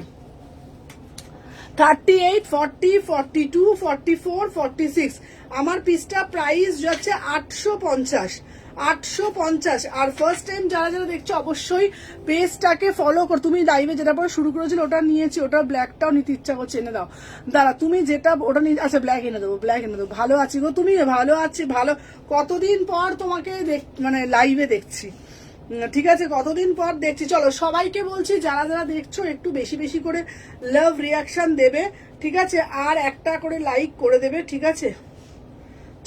38, 40, 42, 44, 46 আমার পিসটা প্রাইস যাচ্ছে 850, 850। আর ফার্স্ট টাইম যারা যারা দেখছো অবশ্যই পেজটাকে ফলো কর। তুমি লাইভে যেটা পরে শুরু করেছিল ওটা নিয়েছি, ওটা ব্ল্যাকটাও নিতে ইচ্ছা করছে, এনে দাও। দাঁড়া, তুমি যেটা ওটা নিয়ে, আচ্ছা ব্ল্যাক এনে দেবো, ব্ল্যাক এনে দেবো। ভালো আছি গো, তুমি? ভালো আছি, ভালো। কতদিন পর তোমাকে মানে লাইভে দেখছি, ঠিক আছে, কতদিন পর দেখছি। চলো সবাইকে বলছি যারা যারা দেখছো একটু বেশি বেশি করে লাভ রিয়াকশন দেবে, ঠিক আছে, আর একটা করে লাইক করে দেবে, ঠিক আছে।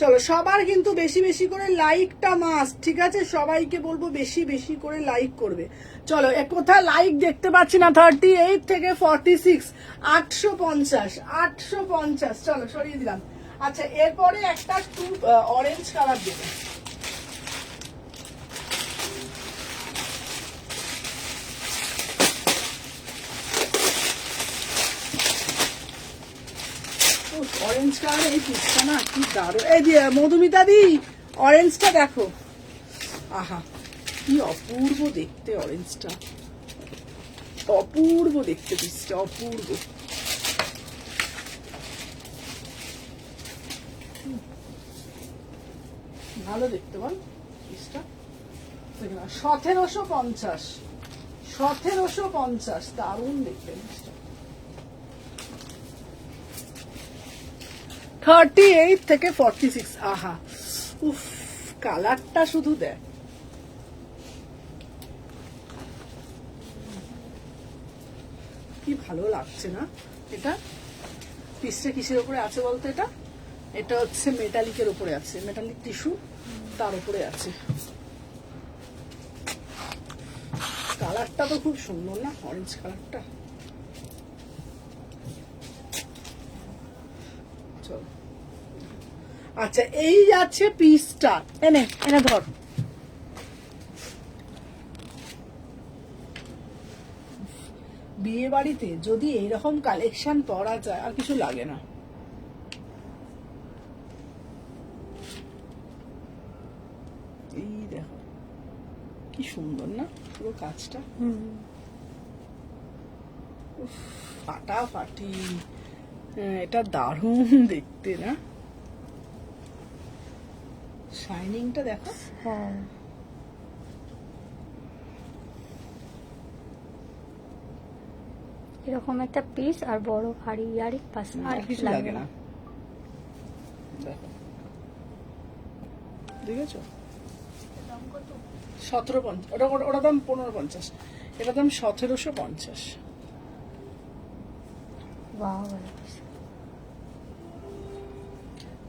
চলো, সবার কিন্তু বেশি বেশি করে লাইকটা মাস্ট, ঠিক আছে। সবাইকে বলবো বেশি বেশি করে লাইক করবে। চলো, কোথায় লাইক দেখতে পাচ্ছি না। 38 থেকে 46, 850, 850। চলো সরিয়ে দিলাম। আচ্ছা, এরপরে একটা অরেঞ্জ কালার দেবে। অরেঞ্জ কালার এই পিসটা না কি দারুণ। এই যে মধুমিতা দি, অরেঞ্জটা দেখো, আহা কি অপূর্ব দেখতে অরেঞ্জটা, অপূর্ব দেখতে পিসটা, অপূর্ব। ভালো দেখতে বল পিসটা। 1750, 1750, দারুণ দেখতে পিসটা। 38 থেকে 46, আহা উফ, কালারটা শুধু দেখ, কি ভালো লাগছে না। এটা পিসটা কিসের উপরে আছে বলতো? এটা এটা হচ্ছে মেটালিকের উপরে আছে, মেটালিক টিস্যু তার উপরে আছে। কালারটা তো খুব সুন্দর না, অরেঞ্জ কালারটা। চলো, আচ্ছা এই যাচ্ছে পিসটা, এনে এনে ধর। বিয়ে বাড়িতে যদি এইরকম কালেকশন পরা যায় আর কিছু লাগে না। এই দেখো কি সুন্দর না পুরো কাজটা, ফাটাফাটি। এটা দারুণ দেখতে না, শাইনিংটা দেখো। হ্যাঁ, এরকম একটা পিস আর বড় ভারী আর পাশ আর কিছু লাগে না। দেখো, দেখেছো? 1750, ওটা ওটা দাম 1550, এটা দাম 1750। বাহ,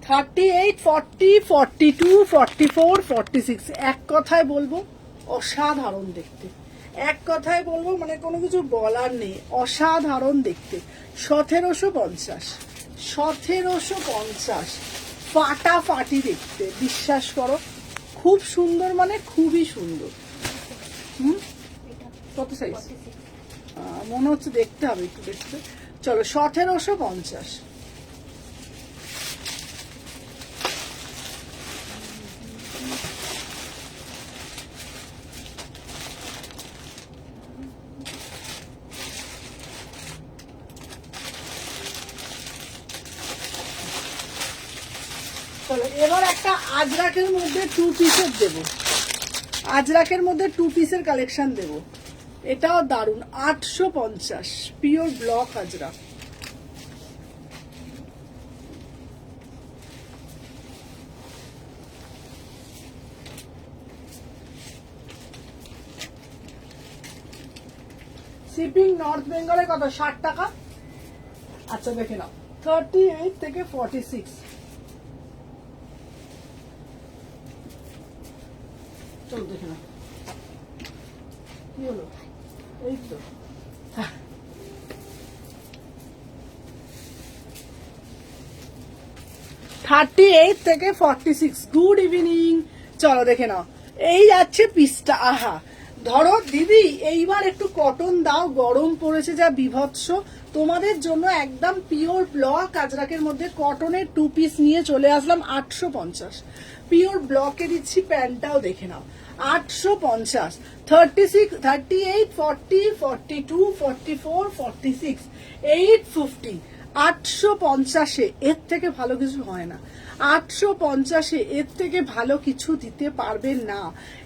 38, 40, 42, 44, 46 এক কথায় বলবো অসাধারণ দেখতে, এক কথায় বলবো মানে কোনো কিছু বলার নেই, অসাধারণ দেখতে। 1750, 1750, ফাটাফাটি দেখতে, বিশ্বাস করো খুব সুন্দর, মানে খুবই সুন্দর। কত সাইজ মনে হচ্ছে, দেখতে হবে একটু দেখতে। চলো 1750। চলো এবার একটা আজরাকের মধ্যে 2 পিসের দেবো, আজরাকের মধ্যে 2 পিসের কালেকশন দেবো। এটাও দারুন, 850, pure block Ajrak. Shipping north বেঙ্গলে কত, 60 টাকা। আচ্ছা দেখে নাও, 38 থেকে 46। চলো দেখে নাও কি হলো, এই তো 38 থেকে 46। Good evening. চলো দেখে নাও, এই যাচ্ছে পিসটা। আহা, ধরো দিদি এইবার একটু কটন দাও, গরম পড়েছে যা বিভৎস, তোমাদের জন্য একদম পিওর ব্লক আজরাকের মধ্যে কটনের 2 পিস নিয়ে চলে আসলাম 850। পিওর ব্লকে দিচ্ছি, প্যান্টটাও দেখে নাও 850, 36, 38, 40, 42, 44, 46, 850। 850-এ এর থেকে ভালো কিছু হয় না, 850-এ এর থেকে ভালো কিছু দিতে পারবেন না।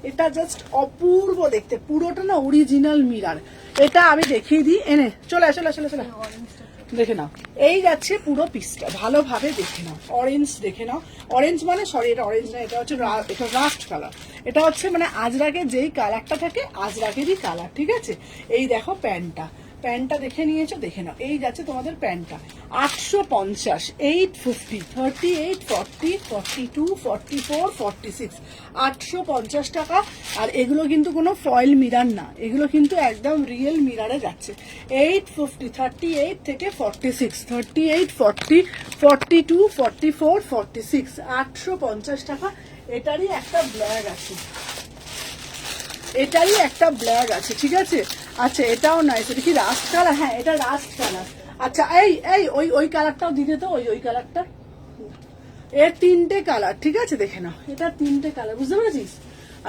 এটা জাস্ট অপূর্ব দেখতে, পুরোটা না অরিজিনাল মিরার। এটা আমি দেখিয়ে দিই, এনে চলে চলে চলে চলে দেখে নাও। এই যাচ্ছে পুরো পিসটা, ভালোভাবে দেখে নাও। অরেঞ্জ দেখে নাও, অরেঞ্জ মানে সরি এটা অরেঞ্জ না, এটা হচ্ছে এটা রাস্ট কালার। এটা হচ্ছে মানে আজরাকের যেই কালারটা থাকে আজরাকেরই কালার, ঠিক আছে। এই দেখো প্যান্টটা, প্যান্টটা দেখে নিয়েছো, দেখে নাও। এই যাচ্ছে তোমাদের প্যান্টটা 850, 850, 38, 40, 42, 44, 46, 850 টাকা। আর এগুলো কিন্তু কোনো ফয়েল মিরার না, এগুলো কিন্তু একদম রিয়েল মিরারে যাচ্ছে। 850, 38 থেকে 46, 38, 40, 42, 44, 46, 850 টাকা। এটারই একটা ব্ল্যাক আছে, এটারই একটা ব্ল্যাক আছে, ঠিক আছে। আচ্ছা এটাও নাইস, এটা কি রাস্ট কালার? হ্যাঁ এটা রাস্ট কালার। আচ্ছা এই এই ওই কালারটাও দিতে তো, ওই কালারটা। এর 3টে কালার, ঠিক আছে, দেখে নাও। এটা 3টে কালার, বুঝতে পেরেছিস?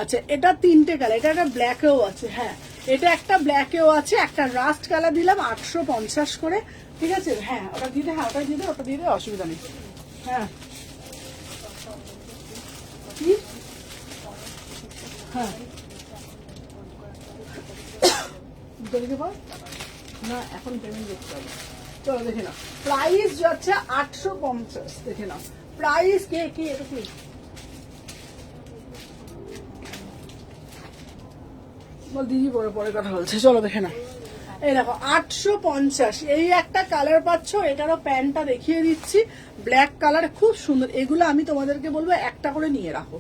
আচ্ছা এটা 3টে কালার, এটা একটা ব্ল্যাকেও আছে, হ্যাঁ এটা একটা ব্ল্যাকেও আছে, একটা রাস্ট কালার দিলাম 850 করে, ঠিক আছে। হ্যাঁ ওটা দিতে, হ্যাঁ ওটা দিতে, ওটা দিতে অসুবিধা নেই। হ্যাঁ কি, হ্যাঁ দেখে পাও না, এখন পেমেন্ট করতে হবে। চলো দেখে নাও, প্রাইস যাচ্ছে 850, দেখে নাও প্রাইস। কে কি এটা কি বল, দিদি পরে কথা বলছে। চলো দেখে নাও, এই দেখো 850। এই একটা কালার পাচ্ছ, এটারও প্যান্টটা দেখিয়ে দিচ্ছি, ব্ল্যাক কালার, খুব সুন্দর। এগুলো আমি তোমাদেরকে বলবো একটা করে নিয়ে রাখো।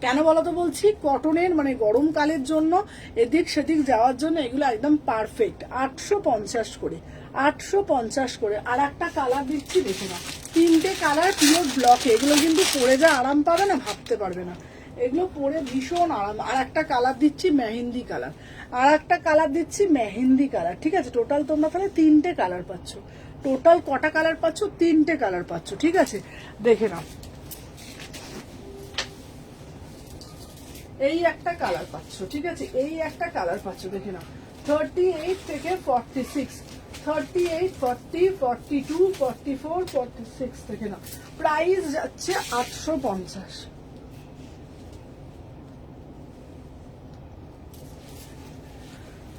কেন বলো তো বলছি, কটনের মানে গরমকালের জন্য, এদিক সেদিক যাওয়ার জন্য এগুলো একদম পারফেক্ট। 850 করে, 850 করে। আর একটা কালার দিচ্ছি, দেখে নাও, 3টে কালার পিওর ব্লকে। এগুলো কিন্তু পরে যা আরাম পাবে না, ভাবতে পারবে না, এগুলো পরে ভীষণ আরাম। আর একটা কালার দিচ্ছি মেহেন্দি কালার, আর একটা কালার দিচ্ছি মেহেন্দি কালার, ঠিক আছে। টোটাল তোমরা তাহলে 3টে কালার পাচ্ছ। টোটাল কটা কালার পাচ্ছ? 3টে কালার পাচ্ছ, ঠিক আছে। দেখে নাও, এই একটা কালার পাচ্ছ, ঠিক আছে, এই একটা কালার পাচ্ছ, দেখে নাও। 38 থেকে 46, 38, 40, 42, 44, 46, দেখে নাও। প্রাইস যাচ্ছে 850।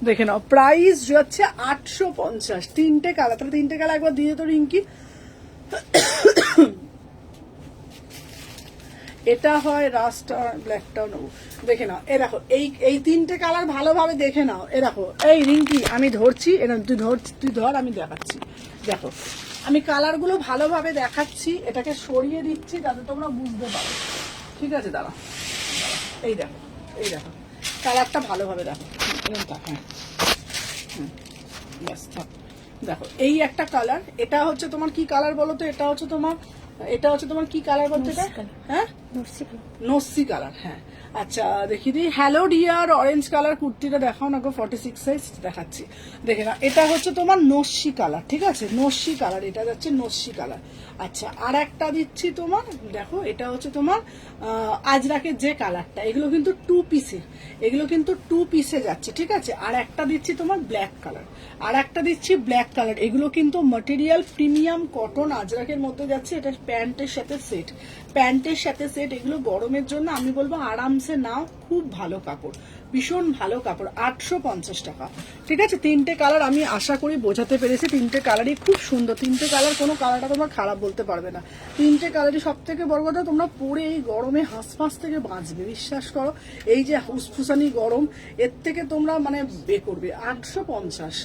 দেখে নাও প্রাইস যাচ্ছে 850। 3টে কালার, তাহলে 3টে কালার একবার দিয়ে তো রিঙ্কি। এটা হয় রাস্ট আর ব্ল্যাকটাও নেবো, দেখে নাও। এ দেখো এই 3টে কালার ভালোভাবে দেখে নাও। এ দেখো, এই রিঙ্কি আমি ধরছি, এরকম তুই ধর, আমি দেখাচ্ছি। দেখো আমি কালারগুলো ভালোভাবে দেখাচ্ছি, এটাকে সরিয়ে দিচ্ছি যাতে তোমরা বুঝতে পারো, ঠিক আছে। দাঁড়া, এই দেখো, এই দেখো কালারটা ভালোভাবে দেখো, এরকম থাক, হ্যাঁ ব্যাস থাক। দেখো এই একটা কালার, এটা হচ্ছে তোমার কি কালার বলো তো? এটা হচ্ছে তোমার কি কালার বলতে? এটা হ্যাঁ নস্যি কালার। হ্যাঁ আচ্ছা দেখি দিই। হ্যালো ডিয়ার অরেঞ্জ কালার কুর্তিটা দেখাও না গো, 46 সাইজ দেখাচ্ছি, দেখে না। এটা হচ্ছে তোমার নস্যি কালার, ঠিক আছে, নস্যি কালার, এটা যাচ্ছে নস্যি কালার। আচ্ছা আর একটা দিচ্ছি তোমার, দেখো এটা হচ্ছে তোমার আজরাকের যে কালারটা, এগুলো কিন্তু টু পিসে যাচ্ছে, ঠিক আছে। আর একটা দিচ্ছি তোমার ব্ল্যাক কালার, আর একটা দিচ্ছি ব্ল্যাক কালার, এগুলো কিন্তু ম্যাটেরিয়াল প্রিমিয়াম কটন আজরাকের মধ্যে যাচ্ছে। এটা প্যান্টের সাথে সেট, এগুলো গরমের জন্য আমি বলবো আরামসে নাও, খুব ভালো কাপড়, ভীষণ ভালো কাপড়। 850 টাকা, ঠিক আছে। তিনটে কালার আমি আশা করি বোঝাতে পেরেছি, তিনটে কালারই খুব সুন্দর, তিনটে কালার, কোনো কালারটা তোমরা খারাপ বলতে পারবে না। তিনটে কালারই সব থেকে বড় কথা, তোমরা পরে এই গরমে হাঁসফাঁস থেকে বাঁচবে, বিশ্বাস করো। এই যে হুসফুসানি গরম, এর থেকে তোমরা মানে করবে। 850,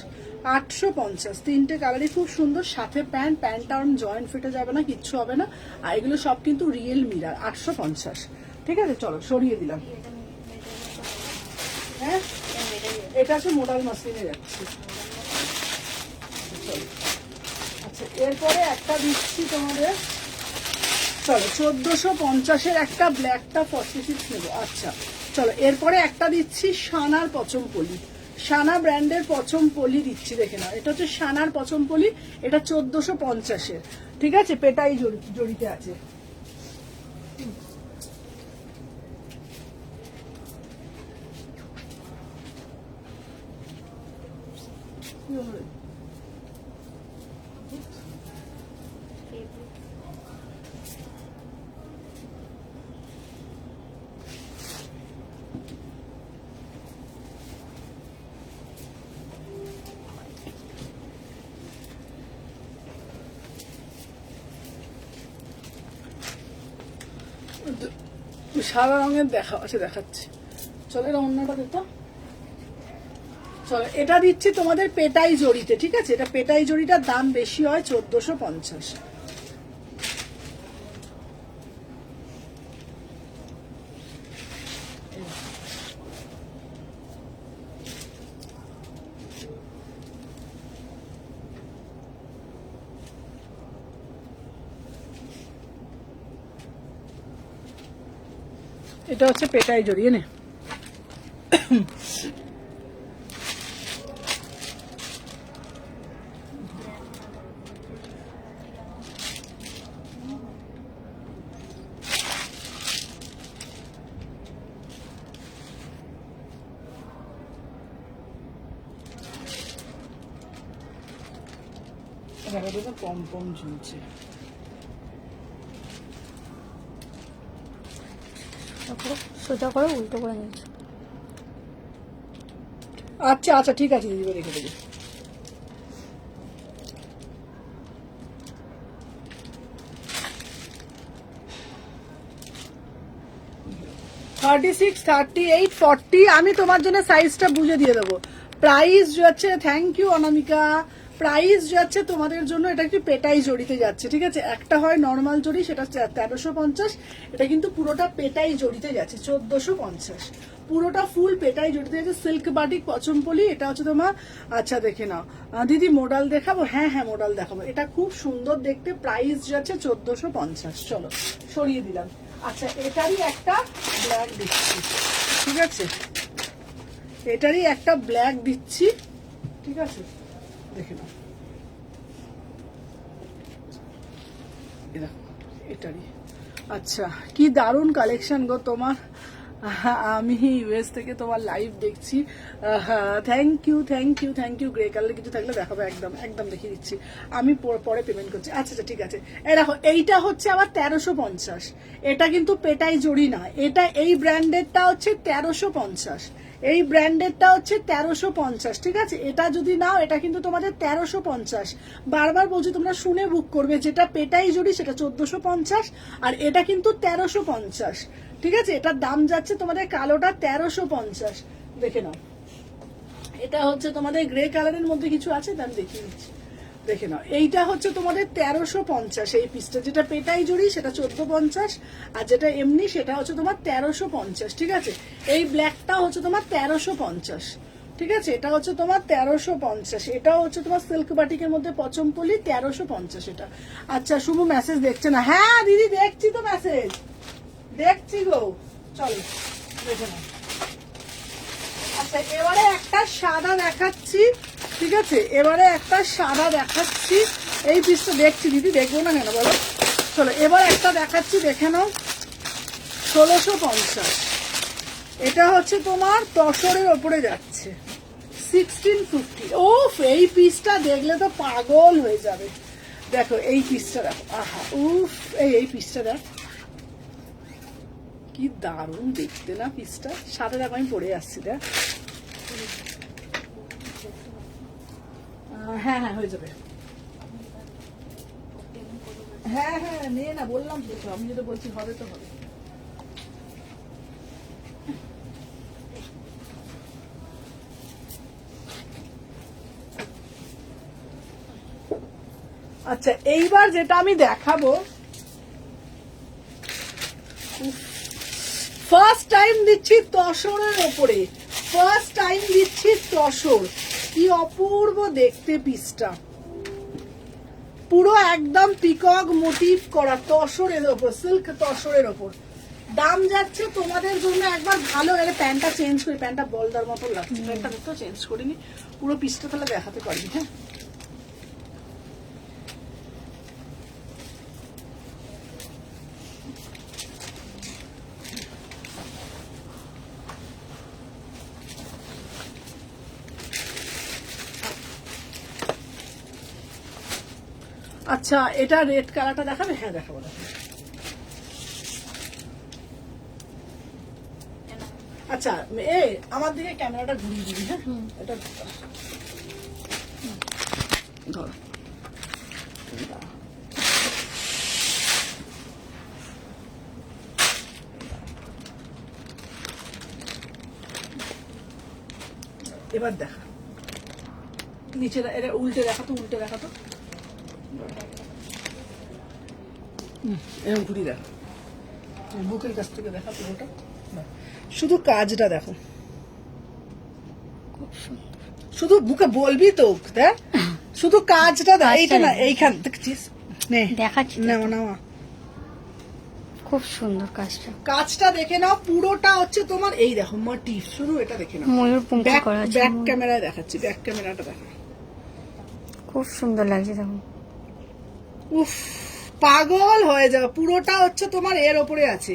তিনটে কালারই খুব সুন্দর, সাথে প্যান্টটা জয়েন্ট ফেটে যাবে না, কিচ্ছু হবে না। আর এগুলো সব কিন্তু রিয়েল মিরার। 850, ঠিক আছে। চলো সরিয়ে দিলাম। হ্যাঁ এটা হচ্ছে মোডাল মাসলিনে যাচ্ছে। আচ্ছা এরপরে একটা দিচ্ছি তোমাদের, চলো 1450-এর একটা ব্ল্যাকটা 46 নেবো। আচ্ছা চলো এরপরে একটা দিচ্ছি সানার পচমপল্লি, সানা ব্র্যান্ডের পচমপল্লি দিচ্ছি, দেখে নাও। এটা হচ্ছে সানার পচমপল্লি, এটা 1450-এর, ঠিক আছে। পেটাই জড়িতে আছে। সাদা রঙের দেখাচ্ছি, চলো এটা অন্যটা দিতাম। চলো এটা দিচ্ছি তোমাদের পেটাই জড়িতে, ঠিক আছে। এটা পেটাই জড়িটার দাম বেশি হয়, 1450। এটা হচ্ছে পেটাই জড়িয়ে নে। পম পম ঝুলছে। সোজা করে উল্টো করে নিয়েছো। আচ্ছা আচ্ছা ঠিক আছে দিদি, রেখে দেবো। $36, $38, $40, আমি তোমার জন্য সাইজটা বুঝে দিয়ে দেবো। প্রাইস যাচ্ছে, থ্যাংক ইউ অনামিকা। প্রাইস যাচ্ছে তোমাদের জন্য, এটা একটু পেটাই জড়িতে যাচ্ছে, ঠিক আছে। একটা হয় নর্মাল জড়ি, সেটা 1350, এটা কিন্তু পুরোটা পেটাই জড়িতে যাচ্ছে 1450, পুরোটা ফুল পেটাই জড়িতে যাচ্ছে। সিল্ক বাটিক পচমপল্লি, এটা হচ্ছে তোমার। আচ্ছা দেখে নাও দিদি, মডেল দেখাবো? হ্যাঁ হ্যাঁ মডেল দেখাবো। এটা খুব সুন্দর দেখতে, প্রাইস যাচ্ছে 1450। চলো সরিয়ে দিলাম। আচ্ছা এটারই একটা ব্ল্যাক দিচ্ছি, ঠিক আছে, এটারই একটা ব্ল্যাক দিচ্ছি, ঠিক আছে, দেখে নাও। এটারই। আচ্ছা কি দারুণ কালেকশন গো তোমার। আমি ইউএস থেকে তোমার লাইভ দেখছি। Thank you. গ্রে কালার কিছু থাকলে দেখাবো, একদম একদম দেখিয়ে দিচ্ছি। আমি পরে পেমেন্ট করছি। আচ্ছা আচ্ছা ঠিক আছে। এই দেখো এইটা হচ্ছে আবার 1350, এটা কিন্তু পেটাই জড়ি না, এটা এই ব্র্যান্ডেরটা হচ্ছে 1350, এই ব্র্যান্ডেরটা হচ্ছে 1350, ঠিক আছে। এটা যদি নাও, এটা কিন্তু তোমাদের 1350। বারবার বলছি তোমরা শুনে বুক করবে, যেটা পেটাই জড়ি সেটা 1450, আর এটা কিন্তু 1350, ঠিক আছে। এটার দাম যাচ্ছে তোমাদের কালোটা 1350, দেখে নাও। এটা হচ্ছে তোমাদের গ্রে কালারের মধ্যে কিছু আছে, দাম দেখিয়ে দিচ্ছি, দেখে নাও। এইটা হচ্ছে তোমাদের 1350, এই পিসটা যেটা পেটাই জড়ি সেটা 1450, আর যেটা এমনি সেটা হচ্ছে তোমার 1350, ঠিক আছে। এই ব্ল্যাকটা হচ্ছে তোমার 1350, ঠিক আছে, এটা হচ্ছে তোমার 1350, এটাও হচ্ছে তোমার সিল্ক বাটিকের মধ্যে পচমপল্লি 1350 এটা। আচ্ছা শুভ মেসেজ দেখছে না? হ্যাঁ দিদি দেখছি তো মেসেজ, দেখছি গো, চলো দেখে নাও। আচ্ছা এবারে একটা সাদা দেখাচ্ছি, ঠিক আছে, এবারে একটা সাদা দেখাচ্ছি। এই পিসটা দেখছি দিদি, দেখবো না কেন বলো? চলো এবার একটা দেখাচ্ছি, দেখে নাও। 1650, এটা হচ্ছে তোমার তসরের ওপরে যাচ্ছে 1650। ও এই পিসটা দেখলে তো পাগল হয়ে যাবে। দেখো এই পিসটা দেখো, আহা উফ, এই পিসটা দেখ কি দারুণ দেখতে না পিসটা। সাথে দেখো আমি পরে আসছি, দেখ। হ্যাঁ হ্যাঁ হয়ে যাবে, হ্যাঁ হ্যাঁ নে না, বললাম তো, আমি যেটা বলছি হবে তো হবে। আচ্ছা এইবার যেটা আমি দেখাবো, ফার্স্ট টাইম দিচ্ছি তসরের ওপরে, ফার্স্ট টাইম দিচ্ছি তসর। কি অপূর্ব দেখতে পিসটা, পুরো একদম পিকক মোটিভ করা তসরের ওপর, সিল্ক তসরের ওপর। দাম যাচ্ছে তোমাদের জন্য একবার ভালো। এর প্যান্টটা চেঞ্জ করি, প্যান্টটা বলদার মতো লাগছে, প্যান্টটা তো চেঞ্জ করিনি, পুরো পিসটা তাহলে দেখাতে পারবি। হ্যাঁ আচ্ছা এটা রেড কালারটা দেখাবে? হ্যাঁ দেখাবো দেখাবো। আচ্ছা আমার দিকে ক্যামেরাটা ঘুরিয়ে দিবি। হ্যাঁ এটা ধরো, এবার দেখা নিচে, এটা উল্টে দেখাতো, উল্টে দেখাতো, এরকম ঘুরিয়ে দেখো, বুকের কাছ থেকে দেখা পুরোটা, শুধু কাজটা দেখো, শুধু বুকে বলবি তো, দেখ শুধু কাজটা দেখ, এইটা না এইখান দেখছিস, দেখাচ্ছি নাও নাও, খুব সুন্দর কাজটা, কাজটা দেখে নাও। পুরোটা হচ্ছে তোমার এই দেখো মোটিভ, শুধু এটা দেখে নাও। ময়ূর পঙ্খী করা আছে, ব্যাক ক্যামেরায় দেখাচ্ছি, ব্যাক ক্যামেরাটা দেখো, খুব সুন্দর লাগছে দেখো। উফ পাগল হয়ে যাবে। পুরোটা হচ্ছে তোমার এর ওপরে আছে,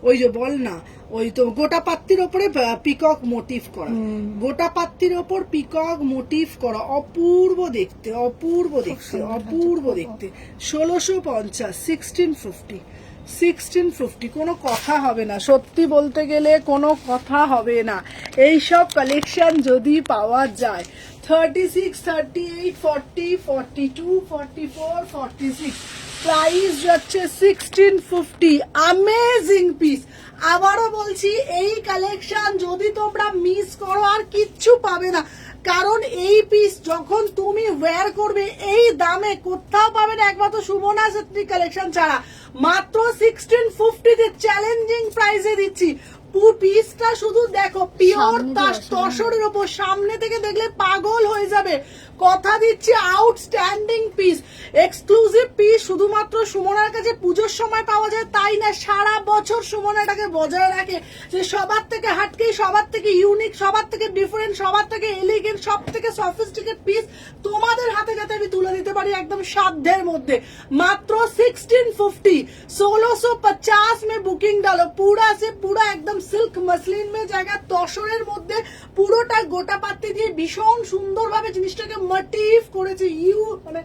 ওই যে বল না, ওই তো গোটা পাত্তির ওপরে পিকক মোটিভ করা, গোটা পাত্তির ওপর পিকক মোটিভ করা, অপূর্ব দেখতে, অপূর্ব দেখতে, অপূর্ব দেখতে। 1650, 1650, 1650, কোনো কথা হবে না, সত্যি বলতে গেলে কোনো কথা হবে না। এইসব কালেকশন যদি পাওয়া যায় 36, 38, 40, 42, 44, 46, প্রাইস যাচ্ছে 1650। Amazing piece. আবারও বলছি এই কালেকশন যদি তোমরা মিস করো আর কিচ্ছু পাবে না, কারণ এই পিস যখন তুমি ওয়্যার করবে এই দামে কোথাও পাবে না, একমাত্র সুমনা সেত্রী কালেকশন ছাড়া। মাত্র 1650 তে চ্যালেঞ্জিং প্রাইসে দিচ্ছি। পিসটা শুধু দেখো, পিওর তসরের ওপর, সামনে থেকে দেখলে পাগল হয়ে যাবে, কথা দিচ্ছি। আউটস্ট্যান্ডিং পিস, এক্সক্লুসিভ পিস, শুধুমাত্র সুমনার কাছে পুজোর সময় পাওয়া যায় তাই না, সারা বছর সুমনা এটাকে বজায় রাখে যে সবার থেকে হাটকে, সবার থেকে ইউনিক, সবার থেকে ডিফারেন্ট, সবার থেকে এলিগেন্ট, সব থেকে সফিস্টিকেট পিস তোমাদের হাতে যাতে আমি তুলে দিতে পারি একদম সাধ্যের মধ্যে। মাত্র 1650, 1650 में बुकिंग डालो। पूरा से पूरा एकदम সিল্ক মসলিন মে জায়গা, তসরের মধ্যে পুরোটা গোটা পাত্তি দিয়ে ভীষণ সুন্দর ভাবে জিনিসটাকে মোটিভ করেছে। মানে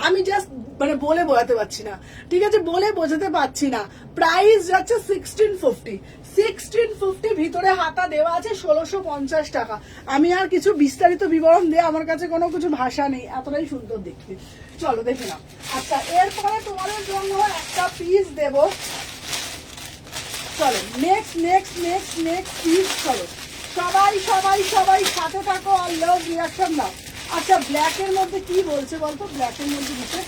আমি জাস্ট মানে বলে বোঝাতে পারছি না, ঠিক আছে, বলে বোঝাতে পারছি না। প্রাইস যাচ্ছে 1650, 1650, ভিতরে হাতা দেওয়া আছে 1650 টাকা। আমি আর কিছু বিস্তারিত বিবরণ দিয়ে আমার কাছে কোনো কিছু ভাষা নেই, এতটাই সুন্দর দেখতে। চলো দেখে নাও। আচ্ছা এরপরে তোমাদের জন্য একটা পিস দেব, চলো next next next next piece. চলো সবাই সবাই সবাই সাথে থাকো আর লাভ রিয়াকশন দাও। আচ্ছা ব্ল্যাকের মধ্যে কি বলছে বলতো, ব্ল্যাকের মধ্যে দিতে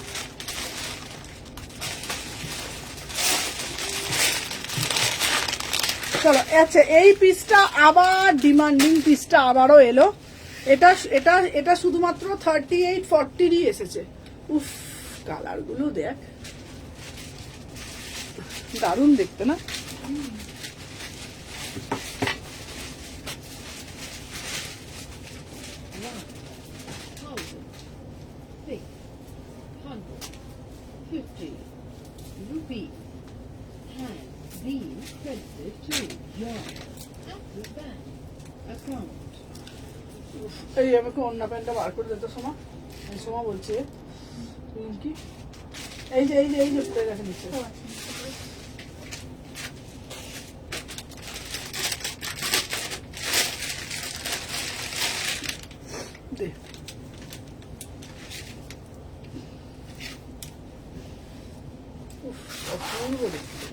চলো। আচ্ছা এই পিসটা আবার ডিমান্ডিং পিসটা আবারও এলো, এটা এটা এটা শুধুমাত্র 38-40 এসেছে। উফ, কালার গুলো দেখ, দারুণ দেখতে না? Rupees has been credited to your Axis Bank account. এই আমাকে অন্য প্যান্টটা বার করে দিতে সোমা, এই সোমা বলছে কি এই যে পড়ে গেছে নিচে। দে। উফ, অপূর্ব দেখতে,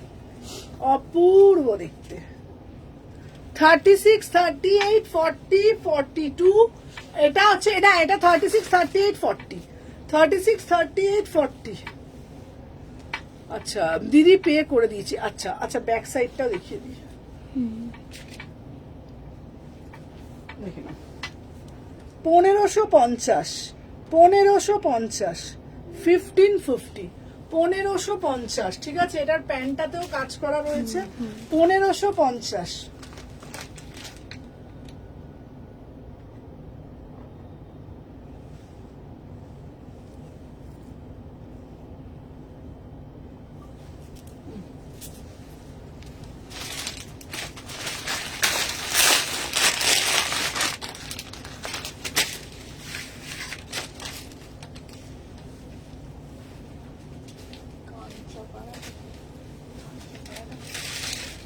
অপূর্ব দেখতে। 36, 38, 40, 42, এটা হচ্ছে এটা 36, 38, 40, 36, 38, 40। আচ্ছা দিদি পে করে দিয়েছি। আচ্ছা আচ্ছা, ব্যাক সাইডটাও দেখিয়ে দিই, দেখে না। 1550, 1550, 1550, 1550। ঠিক আছে, এটার প্যান্টটাতেও কাজ করা রয়েছে। 1550।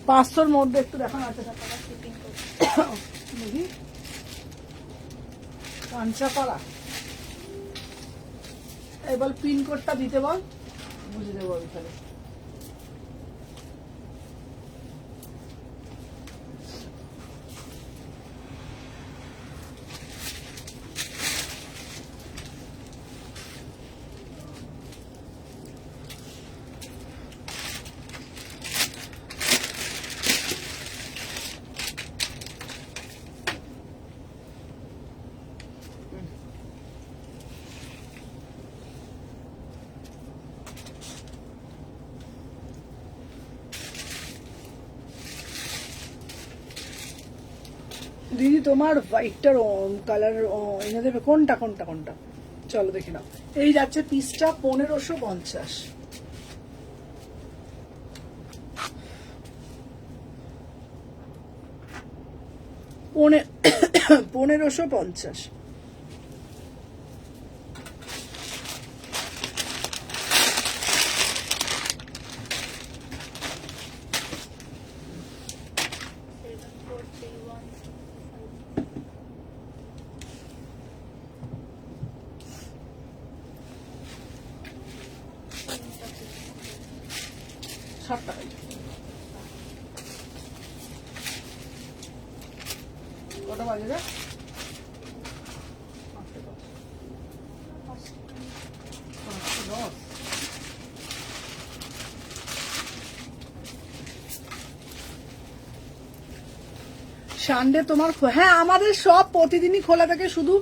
পাঁচশোর মধ্যে একটু দেখানো আছে, বুঝি কাঞ্চাপাড়া। এবার পিনকোডটা দিতে বল, বুঝে দেবো ওইখানে। দিদি তোমার হোয়াইটটার কালার এনে দেবে? কোনটা কোনটা কোনটা? চলো দেখে নাও। এই যাচ্ছে পিসটা 1550। 1550। কটা বাজে রে? সানডে তোমার হ্যাঁ, আমাদের সব প্রতিদিনই খোলা থাকে, শুধু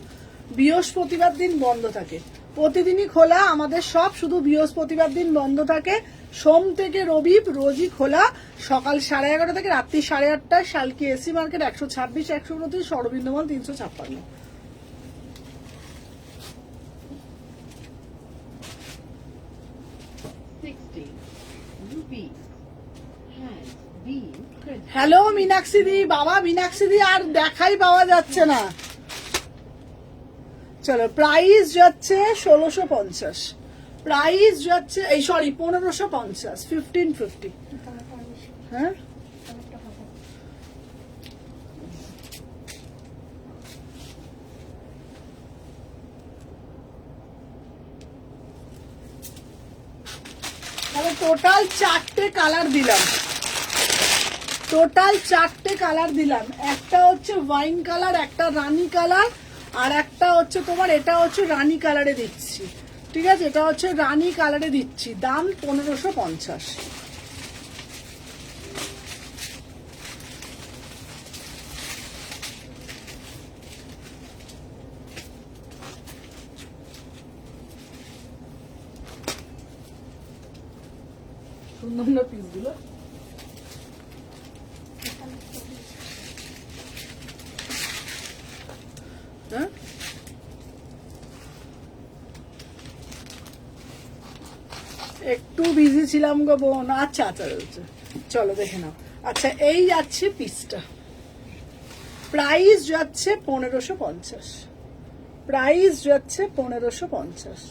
বৃহস্পতিবার দিন বন্ধ থাকে। প্রতিদিনই খোলা আমাদের সব, শুধু বৃহস্পতিবার দিন বন্ধ থাকে। সোম থেকে রবি রোজই খোলা, সকাল 11:30 থেকে রাত্রি 8:30টায়। শালকি এসি মার্কেট 126, 129, সরবিন্দু মল 356। হ্যালো মীনাক্ষী দি, বাবা মীনাক্ষী দি আর দেখাই পাওয়া যাচ্ছে না। চলো, প্রাইস যাচ্ছে 1650, প্রাইস যাচ্ছে এই সরি 1550, 1550। হ্যাঁ তাহলে টোটাল 4টে কালার দিলাম, টোটাল 4টে কালার দিলাম। একটা হচ্ছে ওয়াইন কালার, একটা রানী কালার, আর একটা হচ্ছে তোমার এটা হচ্ছে রানী কালারে দিচ্ছি। ঠিক আছে, এটা হচ্ছে রানী কালারে দিচ্ছি, দাম 1550। সুন্দর না পিসগুলো। হ্যাঁ একটু বিজি ছিলাম গো বোন। আচ্ছা আচ্ছা আচ্ছা, চলো দেখে নাও। আচ্ছা এই যাচ্ছে পিসটা, প্রাইস যাচ্ছে 1550, প্রাইস যাচ্ছে 1550,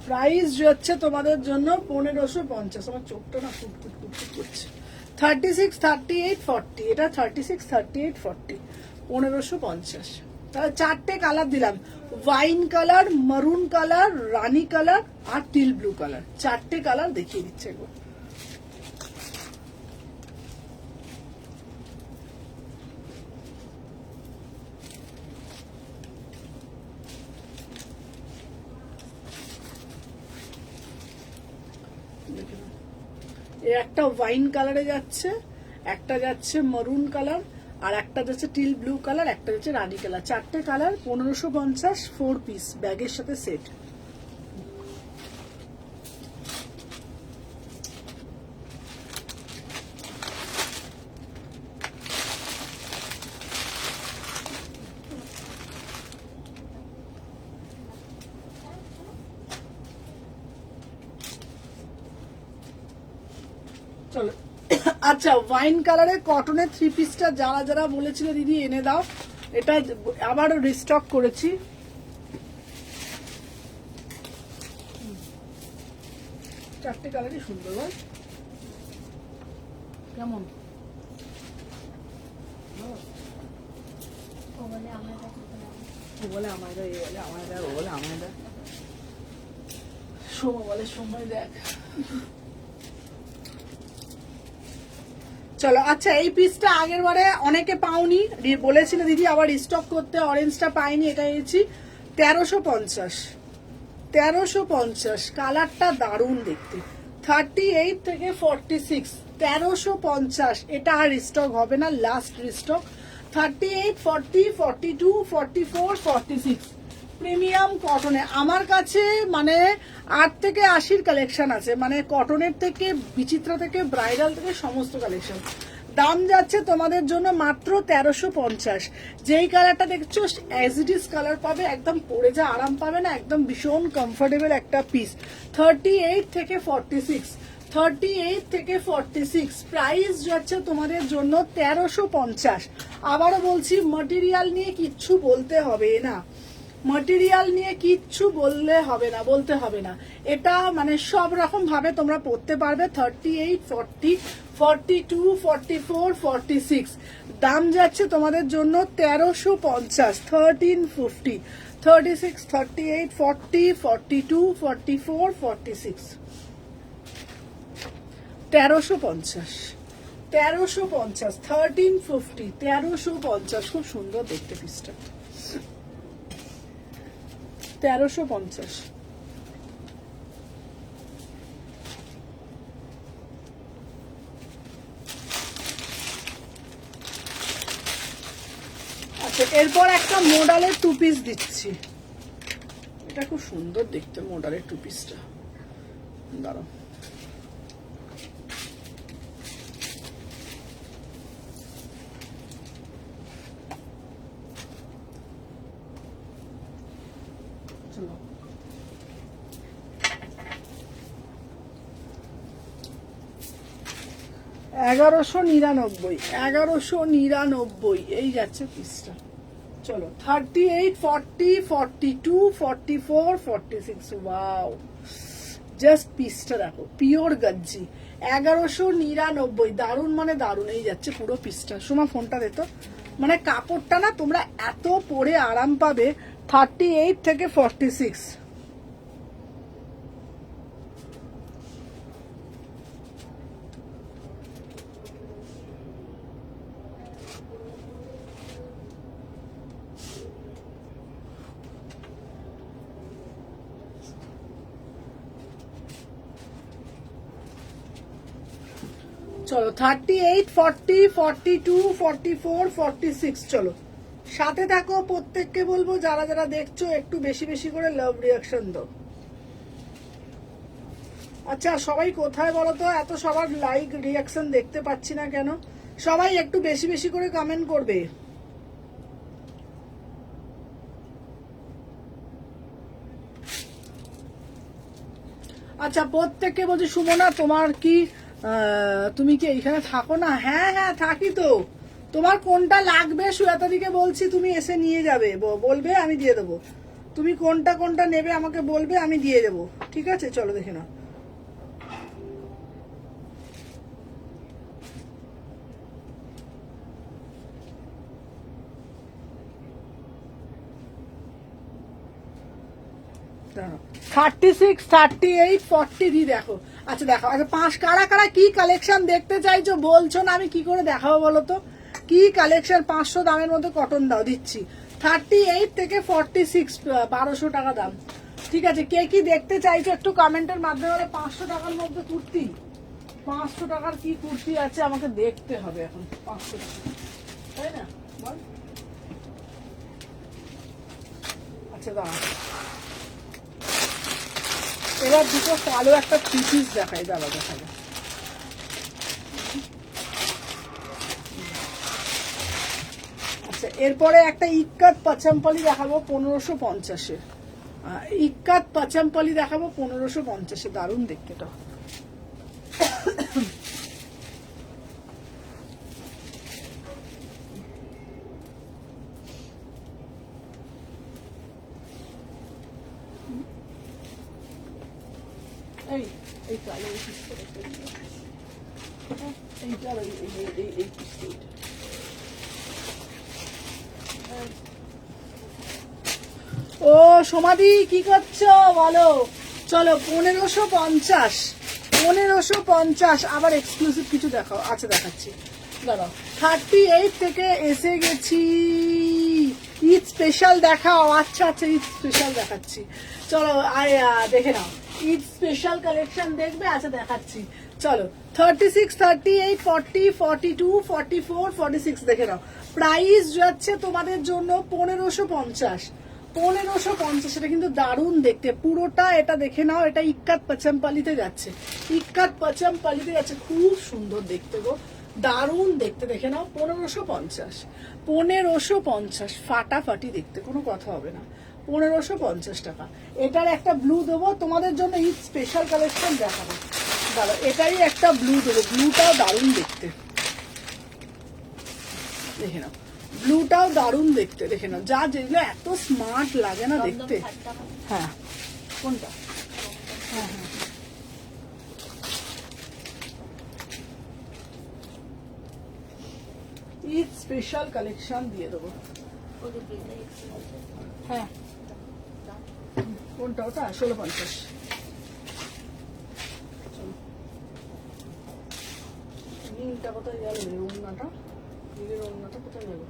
প্রাইস যাচ্ছে তোমাদের জন্য 1550। আমার চোখটা না ফুটফুট ফুটফুট করছে। 36, 38, 40, এটা 36, 38, 40, 1550। তাহলে চারটে কালার দিলাম, ওয়াইন কালার, মারুন কালার, রানী কালার আর টিল ব্লু কালার, চারটে কালার দেখিয়ে দিচ্ছে গো। একটা ওয়াইন কালারে যাচ্ছে, একটা যাচ্ছে মারুন কালার, আর একটা যাচ্ছে টিল ব্লু কালার, একটা যাচ্ছে রানী কালার, চারটে কালার 1550, 4 পিস ব্যাগের সাথে সেট। চলো আচ্ছা ওয়াইন কালারে কটনের 3 পিসটা যারা যারা বলেছিল দিদি এনে দাও, এটা আবারও রিস্টক করেছি। চারটে কালারই সুন্দর বল, কেমন? ও বলে আমার কাছে তো না। ও বলে আমায় দা, এ বলে আমায় দা, ও বলে আমায় দা। সময় বলে সময় দেখ। চলো আচ্ছা এই পিসটা আগের বারে অনেকে পাওনি, বলেছিল দিদি আবার স্টক করতে, অরেঞ্জটা পাইনি, এটা এনেছি 1350, 1350। কালারটা দারুণ দেখতে, 38 থেকে 46, 1350। এটা আর স্টক হবে না, লাস্ট স্টক। 38, 40, 42, 44, 46 প্রিমিয়াম কটনে। আমার কাছে মানে 8 থেকে 80 কালেকশন আছে, মানে কটনের থেকে, বিচিত্রা থেকে, ব্রাইডাল থেকে সমস্ত কালেকশন। দাম যাচ্ছে তোমাদের জন্য মাত্র 1350। যেই কালারটা দেখছো অ্যাজ ইট ইজ কালার পাবে, একদম পরে যা আরাম পাবে না, একদম ভীষণ কমফোর্টেবল একটা পিস। 38 থেকে 46, 38 থেকে 46 প্রাইস যাচ্ছে তোমাদের জন্য 1350। আবারও বলছি মেটেরিয়াল নিয়ে কিচ্ছু বলতে হবে না, মেটেরিয়াল নিয়ে কিচ্ছু বলতে হবে না। এটা মানে সব রকম ভাবে তোমরা পড়তে পারবে। 38, 40, 42, 44, 46 দাম যাচ্ছে তোমাদের জন্য 1350, 1350, 36, 38, 40, 42, 44, 46 1350, 1350, 1350, 1350। খুব সুন্দর দেখতে পিসটা, 1350। আচ্ছা এরপর একটা মোডালের 2 পিস দিচ্ছি, এটা খুব সুন্দর দেখতে মোডালের 2 পিসটা। দাঁড়াও চলো, 1199, 1199 এই যাচ্ছে পিসটা। চলো 38, 40, 42, 44, 46 ওয়াও, জাস্ট পিসটা দেখো, পিওর গজ্জি, 1199। দারুণ মানে দারুণ, এই যাচ্ছে পুরো পিসটা। সোমা ফোনটা দে তো, মানে কাপড়টা না তোমরা এত পরে আরাম পাবে। 38 থেকে 46 চলো 38, 40, 42, 44, 46 চলো সাথে থাকো। প্রত্যেককে বলবো যারা যারা দেখছো একটু বেশি বেশি করে লাভ রিয়াকশন দাও। আচ্ছা সবাই কোথায় বলো তো? এত সবার লাইক রিয়াকশন দেখতে পাচ্ছি না কেন? সবাই একটু বেশি বেশি করে কমেন্ট করবে। আচ্ছা প্রত্যেককে বলছি সুমনা তোমার কি তুমি কি এইখানে থাকো না? হ্যাঁ হ্যাঁ থাকি তো। তোমার কোনটা লাগবে সুয়াতাদিকে বলছি, তুমি এসে নিয়ে যাবে, বলবে আমি দিয়ে দেবো। তুমি কোনটা কোনটা নেবে আমাকে বলবে, আমি দিয়ে দেবো। ঠিক আছে চলো দেখে নাও। দাঁড়াও, 36, 38, 40 দি দেখো। আচ্ছা দেখো, আচ্ছা পাঁচ কারা কারা কি কালেকশন দেখতে চাইছো বলছো না, আমি কি করে দেখাবো বলো তো? কি কালেকশন? 500 দামের মধ্যে কটন দাও, দিচ্ছি 38 থেকে 46, 1200 টাকা দাম। ঠিক আছে, কে কি দেখতে চাইছো একটু কমেন্টের মাধ্যমে। 500 টাকার মধ্যে কুর্তি, 500 টাকার কি কুর্তি আছে আমাকে দেখতে হবে এখন। 500 টাকা, তাই না বল? আচ্ছা দাঁড়া, এবার দুটো কালো একটা 3 পিস দেখাই, দাঁড়া দেখাবে। আচ্ছা এরপরে একটা ইক্কাত পাচাম্পালি দেখাবো 1550-এ। ইক্কাত পাচাম্পালি দেখাবো 1550-এ, দারুণ দেখতে এটা। এই এই কালো এই পিসটা দেখতে, এইটা এই পিসটা। ও সমাধি কি করছো বলো? চলো 1550, 1550 আবার এক্সক্লুসিভ কিছু দেখাও। আচ্ছা দেখাচ্ছি, দাঁড়াও। 38 থেকে এসে গেছি, ঈদ স্পেশাল দেখাও। আচ্ছা আচ্ছা ঈদ স্পেশাল দেখাচ্ছি, চলো দেখে নাও। ঈদ স্পেশাল কালেকশন দেখবে? আচ্ছা দেখাচ্ছি চলো। 36, 38, 40, 42, 44, 46 দেখে নাও। প্রাইস যাচ্ছে তোমাদের জন্য 1550, 1550। এটা কিন্তু দারুণ দেখতে পুরোটা, এটা দেখে নাও। এটা ইক্কাত পাচাম্পালিতে যাচ্ছে, ইক্কাত পাচাম্পালিতে যাচ্ছে, খুব সুন্দর দেখতে গো, দারুণ দেখতে। দেখে নাও 1550, 1550 ফাটাফাটি দেখতে, কোনো কথা হবে না। 1550 টাকা। এটার একটা ব্লু দেবো তোমাদের জন্য, ঈদ স্পেশাল কালেকশন দেখাবো। দাঁড়াও এটাই একটা ব্লু দেবো, ব্লুটাও দারুণ দেখতে, দেখে নাও। ব্লুটাও দারুণ দেখতে, দেখে নাও। যা যেগুলো এত স্মার্ট লাগে না দেখতে। হ্যাঁ কোনটা? হ্যাঁ হ্যাঁ ঈদ স্পেশাল কালেকশন দিয়ে দেবো। হ্যাঁ কোনটা ওটা? 1650। নীলটা কোথায় গেল? ওড়নাটা, নীলের ওড়নাটা কোথায় গেল?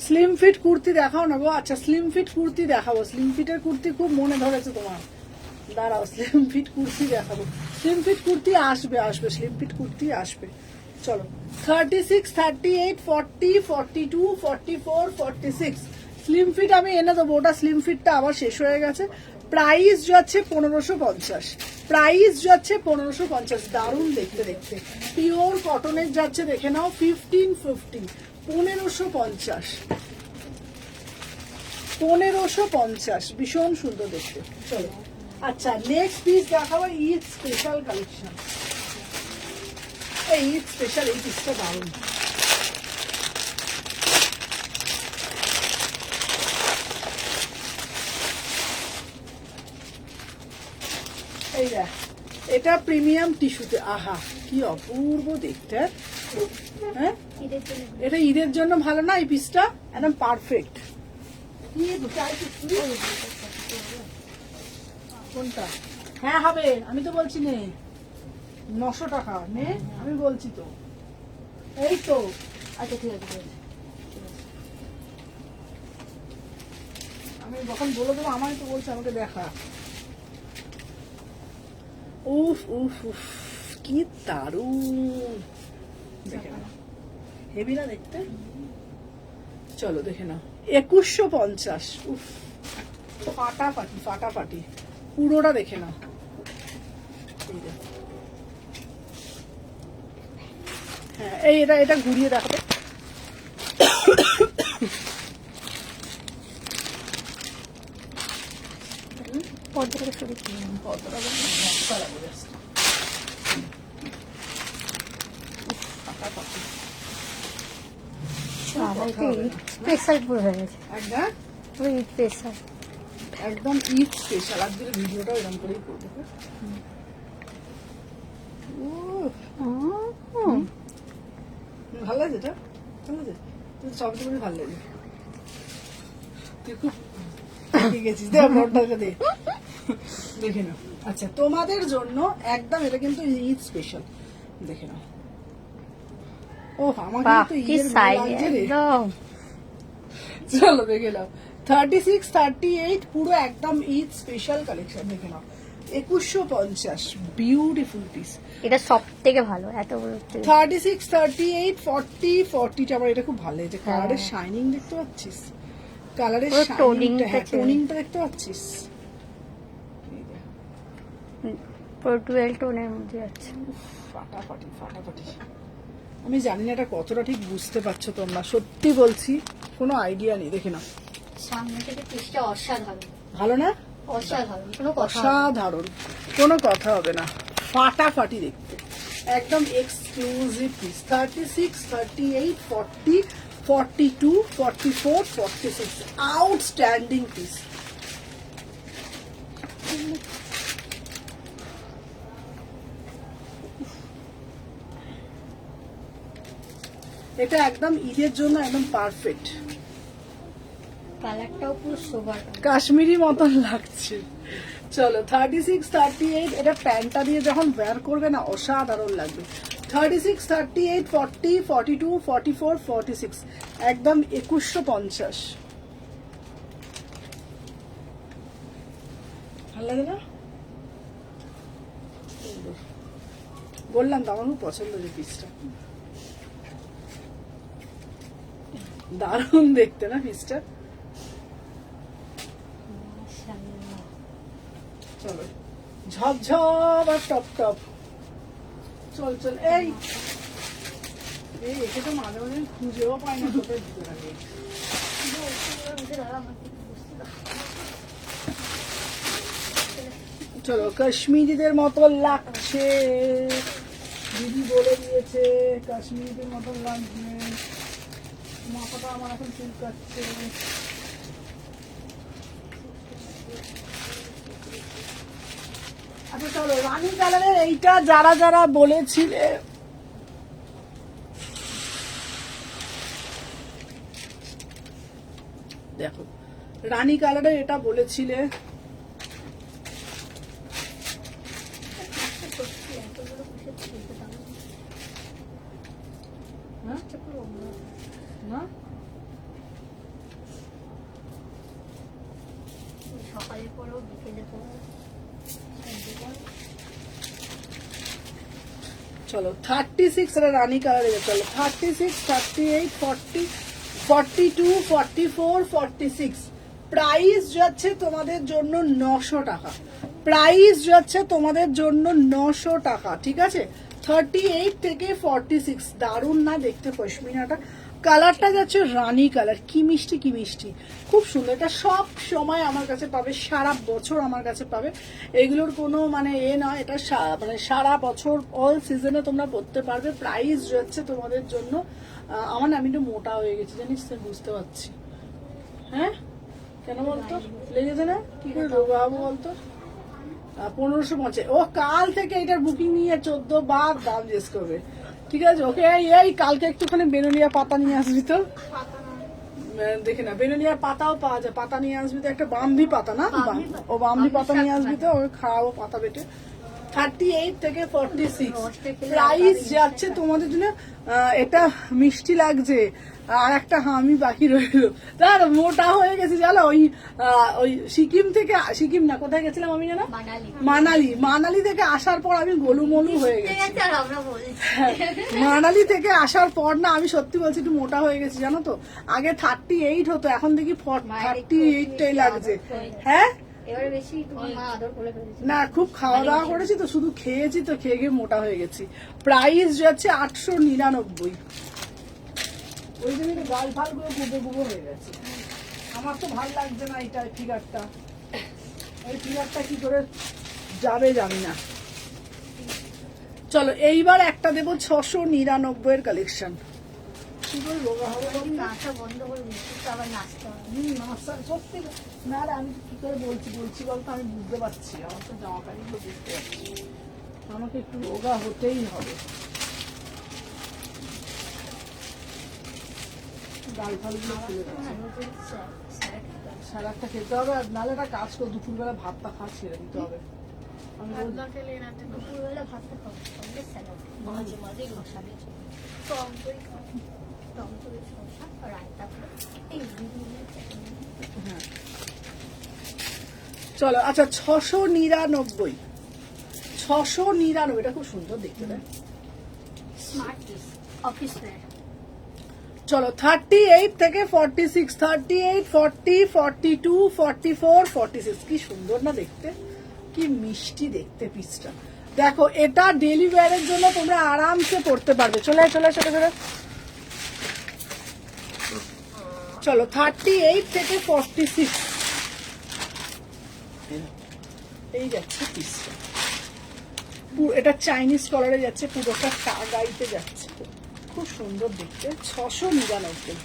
স্লিম ফিট কুর্তি দেখাও না গো। আচ্ছা স্লিম ফিট কুর্তি দেখাবো, স্লিম ফিটের কুর্তি খুব মনে ধরেছে তোমার। দাঁড়াও স্লিম ফিট কুর্তি দেখাবো, স্লিম ফিট কুর্তি আসবে আসবে, স্লিম ফিট কুর্তি আসবে। চলো 36, 38, 40, 42, 44, 46 স্লিম ফিট আমি এনে দেবো। ওটা স্লিম ফিটটা আবার শেষ হয়ে গেছে। প্রাইস যাচ্ছে 1550, প্রাইস যাচ্ছে 1550। দারুণ দেখতে দেখতে, পিওর কটনের যাচ্ছে, দেখে নাও। 1550, 1550, 1550, ভীষণ সুন্দর দেখতে। চলো আচ্ছা নেক্সট পিস দেখাবো ঈদ স্পেশাল কালেকশন। এই ঈদ স্পেশাল এই পিসটা দারুণ। এই দেখ, এটা প্রিমিয়াম টিস্যুতে, আহা কি অপূর্ব দেখতে। হ্যাঁ এটা ঈদের জন্য ভালো না? এই পিসটা একদম পারফেক্ট। কোনটা? হ্যাঁ হবে, আমি তো বলছি নে 900 টাকা নে, আমি বলছি তো। এই তো আচ্ছা ঠিক আছে, আমি যখন বলে দেবো, আমায় তো বলছে আমাকে দেখা। উফ উফ উফ কি দারুণ দেখে না, হেভি না দেখতে? চলো দেখে নাও 2150। উফ ফাটাফাটি ফাটাফাটি, পুরোটা দেখে নাও। এই যে। হ্যাঁ এই এটা ঘুরিয়ে দেখাবে। পর্দাটা শুরু কতটা মশলা লাগে just। ফাটাফাটি। স্পেশাল পুরো হয়ে গেছে, একদম পুরো ঈদ স্পেশাল। একদম ঈদ স্পেশাল। আজকের ভিডিওটাও এরকম করেই করবো। ভালো লাগে এটা, ভালো লাগে, সবচেয়ে করে ভালো লাগে। তুই খুব পেকে গেছিস, দে বড়টাকে দে, দেখে নাও। আচ্ছা তোমাদের জন্য একদম এটা কিন্তু ঈদ স্পেশাল, দেখে নাও। ও আমাকে বাহ তো কি ঈদের মতো সাইজ লাগছে রে। একদম। চলো দেখে নাও। 36, 38 পুরো একদম ঈদ স্পেশাল কালেকশন, দেখে নাও। 2150, বিউটিফুল পিস। এটা সব থেকে ভালো, এত বড় থেকে। 36, 38, 40, 40টা আমার এটা খুব ভালো লাগছে। হ্যাঁ। কালারের শাইনিং দেখতে পাচ্ছিস, কালারের পুরো শাইনিংটা, toningটা হ্যাঁ ছিল। টোনিংটা দেখতে পাচ্ছিস। পুরো 12 টোনের মধ্যে আছে। ফাটাফাটি ফাটাফাটি। আমি জানি না এটা কতটা ঠিক বুঝতে পারছো তোমরা, সত্যি বলছি কোনো আইডিয়া নেই, দেখে নাও। সামনে থেকে পিসটা অসাধারণ, ভালো না? অসাধারণ, কোনো কথা হবে না। অসাধারণ, কোনো কথা হবে না, ফাটাফাটি দেখতে, একদম এক্সক্লুসিভ পিস। 36, 38, 40, 42, 44, 46, outstanding piece. এটা একদম ঈদের জন্য একদম পারফেক্ট, কালারটাও পুরো সোবার। কাশ্মীরি মতন লাগছে। চলো 36, 38, এটা প্যান্টটা দিয়ে যখন ওয়্যার করবে না অসাধারণ লাগবে। 36, 38, 40, 42, 44, 46, একদম 2150। ভালো লাগে না? বললাম তো আমার খুব পছন্দ যে পিসটা, দারুণ দেখতে না পিসটা। চলো ঝপঝপ আর টপ টপ, চল চল। এই একে তো মাঝে মাঝে খুঁজেও পাই না কোথায় ঢুকে থাকে। চলো কাশ্মীরিদের মতো লাগছে, দিদি বলে দিয়েছে কাশ্মীরিদের মতো লাগবে। মাথাটা আমার এখন চুলকাচ্ছে। আচ্ছা চলো রানী কালারের এইটা যারা যারা বলেছিলে, দেখো রানী কালারের এটা বলেছিলে, সকালে পরেও বিকেলে পরেও। চলো 36 এটা রানী কালারের, চলো 36, 38, 40, 42, 44, 46, প্রাইস যাচ্ছে তোমাদের জন্য 900 টাকা। প্রাইস যাচ্ছে তোমাদের জন্য 900 টাকা, ঠিক আছে? 38 থেকে 46, দারুণ না দেখতে পশমিনাটা? কালারটা যাচ্ছে রানী কালার, কি মিষ্টি কি মিষ্টি, খুব সুন্দর। এটা সব সময় আমার কাছে পাবে, সারা বছর আমার কাছে পাবে, এগুলোর কোনো মানে নয়, এটা মানে সারা বছর অল সিজনে তোমরা পড়তে পারবে। প্রাইস যাচ্ছে তোমাদের জন্য, আমার না আমি একটু মোটা হয়ে গেছি জানিস তো, বুঝতে পারছি। হ্যাঁ কেন বলতো, লেগেছে না? কি করে রোগাবো বলতো? 1550। ও কাল থেকে এটার বুকিং নিয়ে 14 বার দাম জিজ্ঞেস করবে, ঠিক আছে? ওকে এই কালকে একটুখানি বেনুনিয়া পাতা নিয়ে আসবি তো, দেখে না বেনুনিয়ার পাতাও পাওয়া যায়, পাতা নিয়ে আসবি তো, একটা বাম্বি পাতা না, ও বাম্বি পাতা নিয়ে আসবি তো, ওকে খাওয়াবো পাতা বেটে। 38 থেকে 46 প্রাইস যাচ্ছে তোমাদের জন্য। এটা মিষ্টি লাগছে, আর একটা হামি বাকি রইলো। তার মোটা হয়ে গেছে জানো, ওই সিকিম থেকে, সিকিম না কোথায় গেছিলাম আমি জানো, মানালি থেকে আসার পর আমি গোলুমলু হয়ে গেছি। মানালি থেকে আসার পর না আমি সত্যি বলছি একটু মোটা হয়ে গেছি জানো তো। আগে 38 হতো, এখন দেখি 38টাই লাগছে। হ্যাঁ এবারে বেশি তোমার মা আদর করে ফেলেছে। না, খুব খাওয়া দাওয়া করেছি তো, শুধু খেয়েছি তো, খেয়ে খেয়ে মোটা হয়ে গেছি। প্রাইস যাচ্ছে 899। ওই জন্য গাল ফাল গুলো গুবো গুবো হয়ে গেছে। আমার তো ভালো লাগছে না এটা ফিগারটা। এই ফিগারটা কি করে যাবে জানি না। চলো এইবার একটা দেবো 699 এর কালেকশন। কি করে রোগা হবে বলো? নাচা বন্ধ করে দিচ্ছি, আবার নাচতে হবে। নাস্তা সত্যি না রে, আমি কি করে বলছি বলতো আমি বুঝতে পারছি, আমার তো জামা প্যা’ন্টগুলো বুঝতে পারছি, আমাকে একটু রোগা হতেই হবে। ডাল ফালগুলো খুলে যাচ্ছে, স্যালাডটা খেতে হবে, আর নাহলে একটা কাজ করে দুপুরবেলা ভাতটা ছেড়ে দিতে হবে। আমি দুপুরবেলা ভাতটা খাবো, সঙ্গে স্যালাড, মাঝে মাঝে রসা দিয়ে টক দই খাবো, টক দই শসা আর রায়তা খাবো। এই হ্যাঁ চলো। আচ্ছা 699, 699, এটা খুব সুন্দর দেখতে দেয়। Smart piece, office wear. চলো 38 থেকে 46, 38, 40, 42, 44, 46, কি সুন্দর না দেখতে, কি মিষ্টি দেখতে পিসটা। দেখো এটা ডেলি ওয়্যারের জন্য তোমরা আরামসে পড়তে পারবে। চলে চলে চলে চলে। চলো 38 থেকে 46, এই যাচ্ছে পিসটা। এটা চাইনিজ কালারে যাচ্ছে, পুরোটা টাগাইতে যাচ্ছে, খুব সুন্দর দেখতে। 699,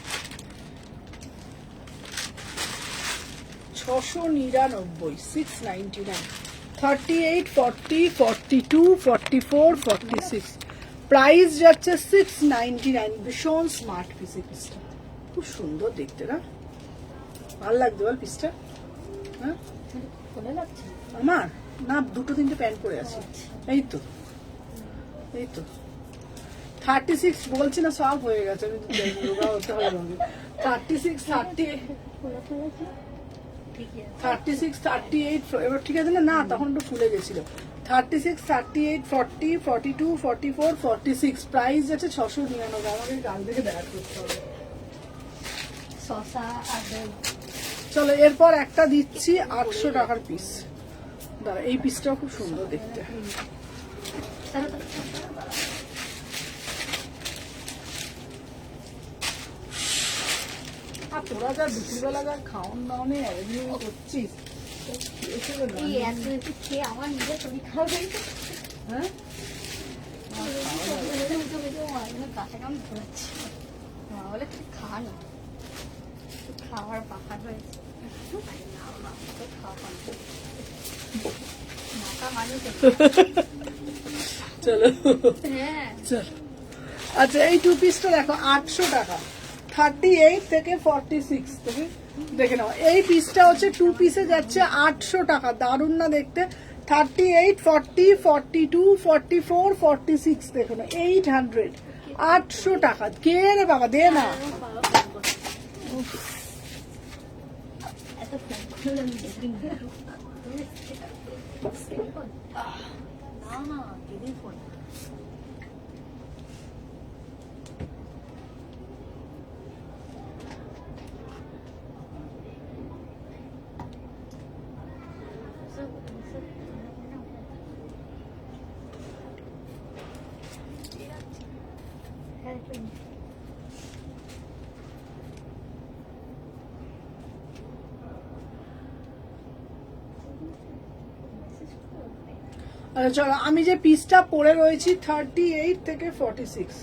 699, 38, 40, 42, 44, 46, প্রাইস যাচ্ছে 699। ভীষণ স্মার্ট পিস এই পিসটা, খুব সুন্দর দেখতে না, ভালো লাগছে বল পিসটা? হ্যাঁ ভালো লাগছে আমার না, দুটো তিনটে প্যান্ট পরে আছি। এই তো 36 বলছি না, সব হয়ে গেছে। আমি রোগা হতে হবে। 36, 38 এবার ঠিক আছে না, না তখন একটু ফুলে গেছিল। 36, 38, 40, 42, 44, 46, প্রাইস যাচ্ছে 699। আমাকে গাল থেকে দেখা করতে হবে। শসা আর দই। চলো এরপর একটা দিচ্ছি 800 টাকার পিস। দাঁড়া, এই পিসটাও খুব সুন্দর দেখতে। আর তোরা যা দুপুরবেলা যা খাওয়ান দাওয়ানে অ্যারেঞ্জমেন্ট করছিস, এই এত একটু খেয়ে আমার নিজের শরীর খারাপ হয়ে গেছে। হ্যাঁ কাঁচা কাম ধরেছি, মা বলে তুই খা না, খাওয়ার পাখার হয়েছে। চলো হ্যাঁ চলো। আচ্ছা এই টু পিসটা দেখো 800 টাকা, 38 থেকে 46 থেকে দেখে নাও। এই পিসটা হচ্ছে টু পিসে যাচ্ছে 800 টাকা, দারুণ না দেখতে। 38, 40, 42, 44, 46 দেখো না, 800, 800 টাকা। কে রে বাবা, দে না। এত ফোন না দিদির ফোন। আচ্ছা চলো, আমি যে পিসটা পরে রয়েছি 38 থেকে 46,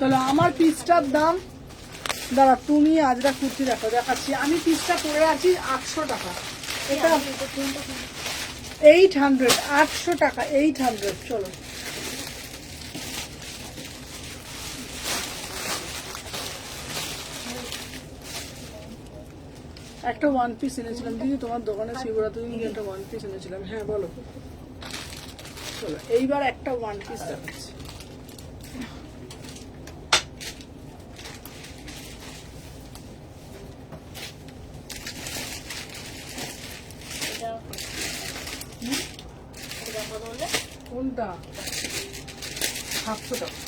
চলো আমার পিসটার দাম, দাঁড়া তুমি আজরা কুর্তি দেখো, দেখাচ্ছি আমি। পিসটা পরে আছি 800 টাকা, এটা 800, 800 টাকা, 800। চলো একটা ওয়ান পিস এনেছিলাম দিদি তোমার দোকানে, শিবরাত্রি দিন একটা ওয়ান পিস এনেছিলাম। হ্যাঁ বলো। চলো এইবার একটা ওয়ান পিস দেখাচ্ছি। কোনটা? 700 টাকা।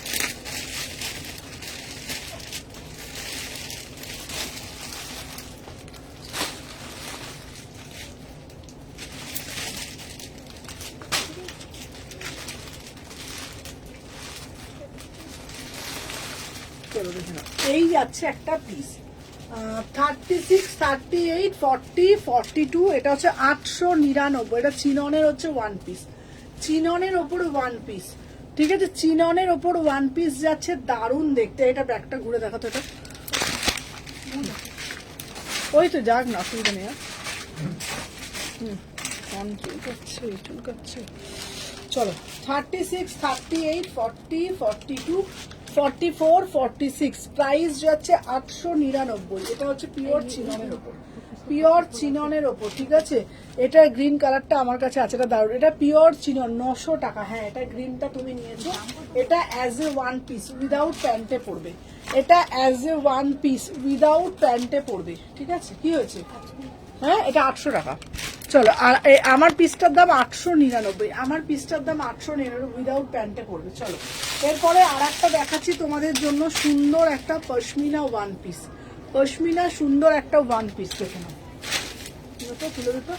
এই যাচ্ছে একটা পিস 36, 38, 40, 42, এটা হচ্ছে 899। এটা চিননের হচ্ছে ওয়ান পিস, চিননের ওপর ওয়ান পিস, ঠিক আছে। চিননের ওপর ওয়ান পিস যাচ্ছে, দারুণ দেখতে। এটা ব্যাগটা ঘুরে দেখাতো, এটা ওই তো যাক না, অসুবিধা নেই। চুলকাচ্ছে চুলকাচ্ছে। চলো 36, 38, 40, 42, 44, 46, প্রাইস যাচ্ছে 899। এটা হচ্ছে পিওর চিননের ওপর, পিওর চিননের ওপর, ঠিক আছে। এটা গ্রিন কালারটা আমার কাছে আছে, এটা দারুণ। এটা পিওর চিনন, 900 টাকা। হ্যাঁ এটা গ্রিনটা তুমি নিয়েছো। এটা as a one piece without প্যান্টে পড়বে, এটা as a one piece without প্যান্টে পড়বে, ঠিক আছে। কি হয়েছে? হ্যাঁ এটা 800 টাকা। চলো আর আমার পিসটার দাম 899, আমার পিসটার দাম 899 উইদাউট প্যান্টে পড়বে। চলো এরপরে আর একটা দেখাচ্ছি তোমাদের জন্য, সুন্দর একটা পশমিনা ওয়ান পিস, পশমিনা সুন্দর একটা ওয়ান পিস। দেখে নাও, তুলে দিত।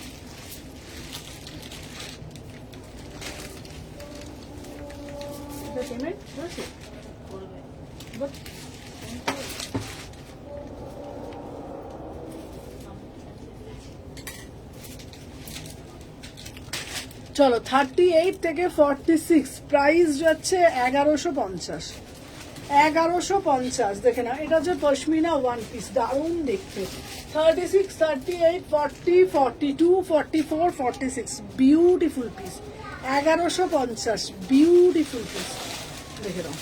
পেমেন্ট হয়েছে? চলো 38 থেকে 46, প্রাইস যাচ্ছে 1150, 1150। দেখে না, এটা হচ্ছে পশমিনা ওয়ান পিস, দারুণ দেখতে। 36, 38, 40, 42, 44, 46, বিউটিফুল পিস, 1150, বিউটিফুল পিস। দেখে নাও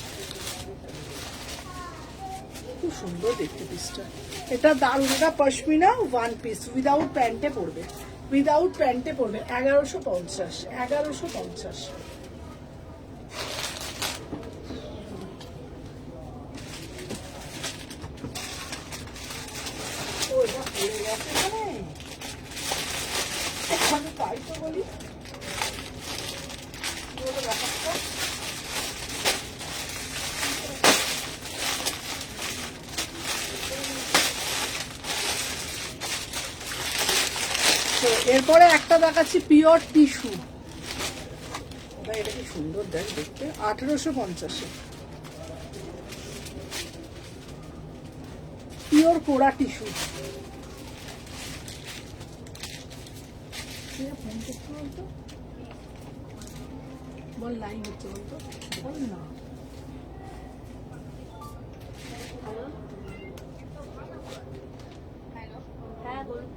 খুব সুন্দর দেখতে পিসটা, এটা দারুণ। এটা পশমিনা ওয়ান পিস উইদাউট প্যান্টে পড়বে, উইদাউট প্যান্টে পড়বে 1150, 1150। তাই তো বলি ব্যাপারটা। এরপরে একটা দেখাচ্ছি পিওর টিস্যু, এটা কি সুন্দর দেখ দেখতে, 1850। পিওর কোরা টিস্যু, বল লাইন হচ্ছে বলতো, বল না। হ্যাঁ বলুন।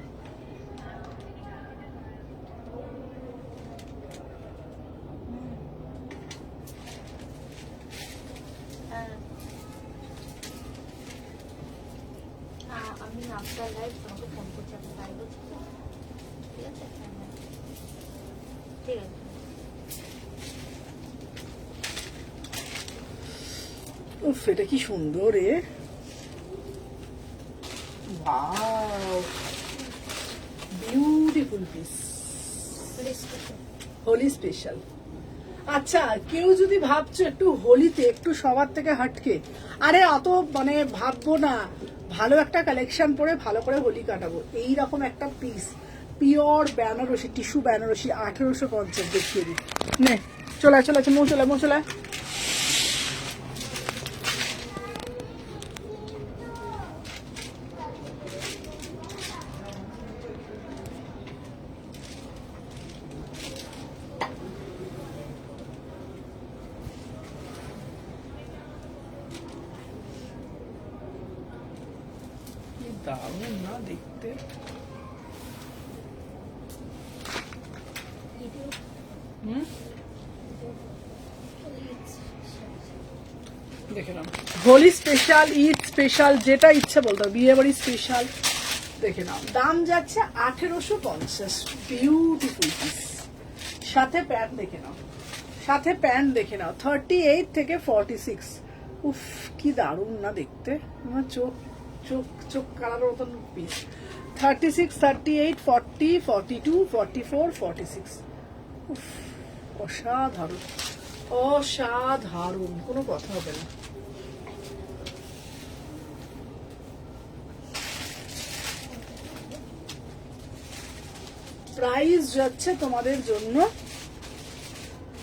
আমি আপনার লাইভ তোমাকে ফোন করছি, আপনি লাইভ হচ্ছে তো, ঠিক আছে? ঠিক আছে। উফ এটা কি সুন্দর রে, wow beautiful piece, Holi special. আচ্ছা কেউ যদি ভাবছো একটু হোলিতে একটু সবার থেকে হাটকে, আরে অত মানে ভাববো না, ভালো একটা কালেকশন পরে ভালো করে হোলি কাটাবো। এইরকম একটা piece pure Banarasi, tissue Banarasi, 1850 দেখিয়ে দিই। নে চলে চলে মো চলে মো চলে। দারুণ না দেখতে। দেখে নাও, হোলি স্পেশাল, ঈদ স্পেশাল, যেটা ইচ্ছে বলতে হবে, বিয়ে বাড়ি স্পেশাল। দেখে নাও, দাম যাচ্ছে 1850। বিউটিফুল পিস, সাথে প্যান্ট দেখে নাও, সাথে প্যান্ট দেখে নাও। 38 থেকে 46। উফ কি দারুণ না দেখতে, আমার চোখ চোখ চোখ কালার মতন পিস। 36, 38, 40, 42, 44, 46। উফ অসাধারণ, অসাধারণ, কোনো কথা হবে না। প্রাইস যাচ্ছে তোমাদের জন্য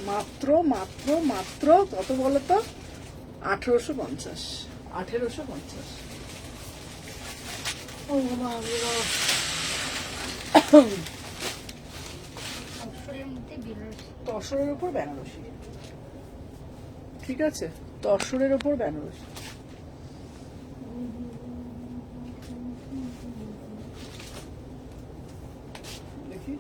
মাত্র মাত্র মাত্র কত বলো তো? 1850। 1850। ও বাবা, অপশনের মধ্যে বেনারসি। তসরের উপর বেনারসি, ঠিক আছে, তসরের উপর বেনারসি। দেখি,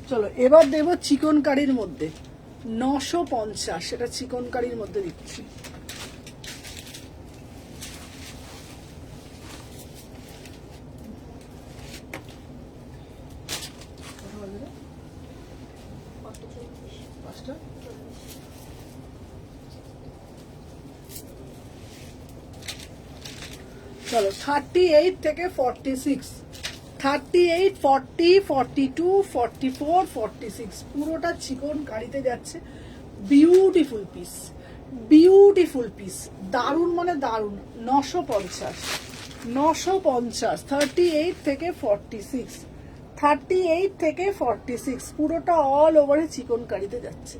চলো এবার দেবো চিকন কারির মধ্যে 950। এটা চিকন কারির মধ্যে দিচ্ছি। পাঁচটা চলো 38 থেকে 46, 38, 40, 42, 44, 46 পুরোটা চিকন কারিতে যাচ্ছে। বিউটিফুল পিস, বিউটিফুল পিস, দারুণ মানে দারুণ। 950, 950। 38 থেকে 46, 38 থেকে 46 পুরোটা অল ওভারে চিকন কারিতে যাচ্ছে।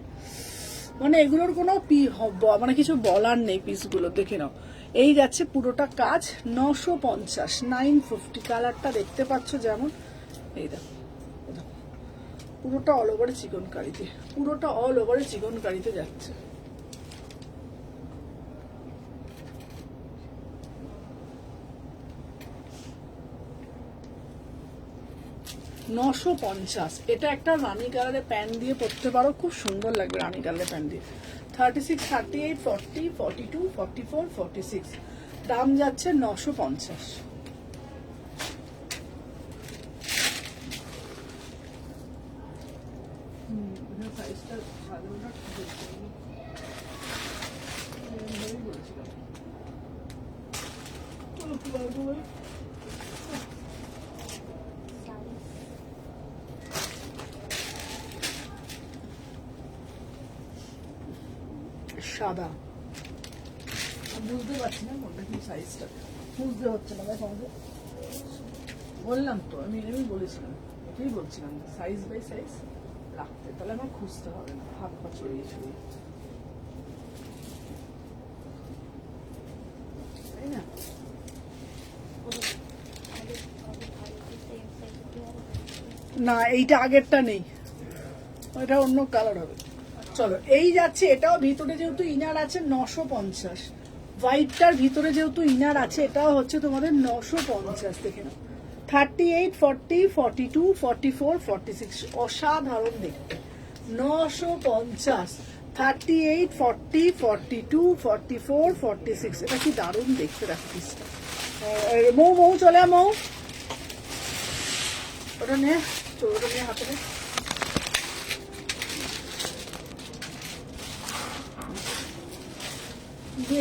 মানে এগুলোর কোনো মানে কিছু বলার নেই। পিসগুলো দেখে নাও, এই যাচ্ছে পুরোটা কাজ। 950, 950। কালারটা দেখতে পাচ্ছ যেমন, এই দেখো, পুরোটা অল ওভারে চিকন কারিতে, পুরোটা অল ওভারে চিকন কারিতে যাচ্ছে। $950। এটা একটা রানী কালারের প্যান্ট দিয়ে পরতে পারো, খুব সুন্দর লাগবে রানী কালারের প্যান্ট দিয়ে। 36, 38, 40, 42, 44, 46 দাম যাচ্ছে 950। সাদা বুঝতে পারছি না কোনটা কি সাইজটা, বুঝতে হচ্ছে না। বললাম তো, আমি বলেছিলাম, এটাই বলছিলাম, সাইজ বাই সাইজ রাখতে, তাহলে আমার খুঁজতে হবে না হাত পা ছড়িয়ে ছড়িয়ে, তাই না? না এইটা আগেরটা নেই, ওইটা অন্য কালার হবে। চলো এই যাচ্ছে, এটাও ভিতরে যেহেতু ইনার আছে 950, হোয়াইটটার ভিতরে যেহেতু ইনার আছে, এটাও হচ্ছে তোমাদের 950। দেখে নাও, 38, 40, 42, 44, 46 অসাধারণ দেখতে। 950, 38, 40, 42, 44, 46 এটা কি দারুণ দেখতে রাখছিস। মৌ মৌ চলে মৌ, ওটা নে, ওটা নিয়ে হাতে নে।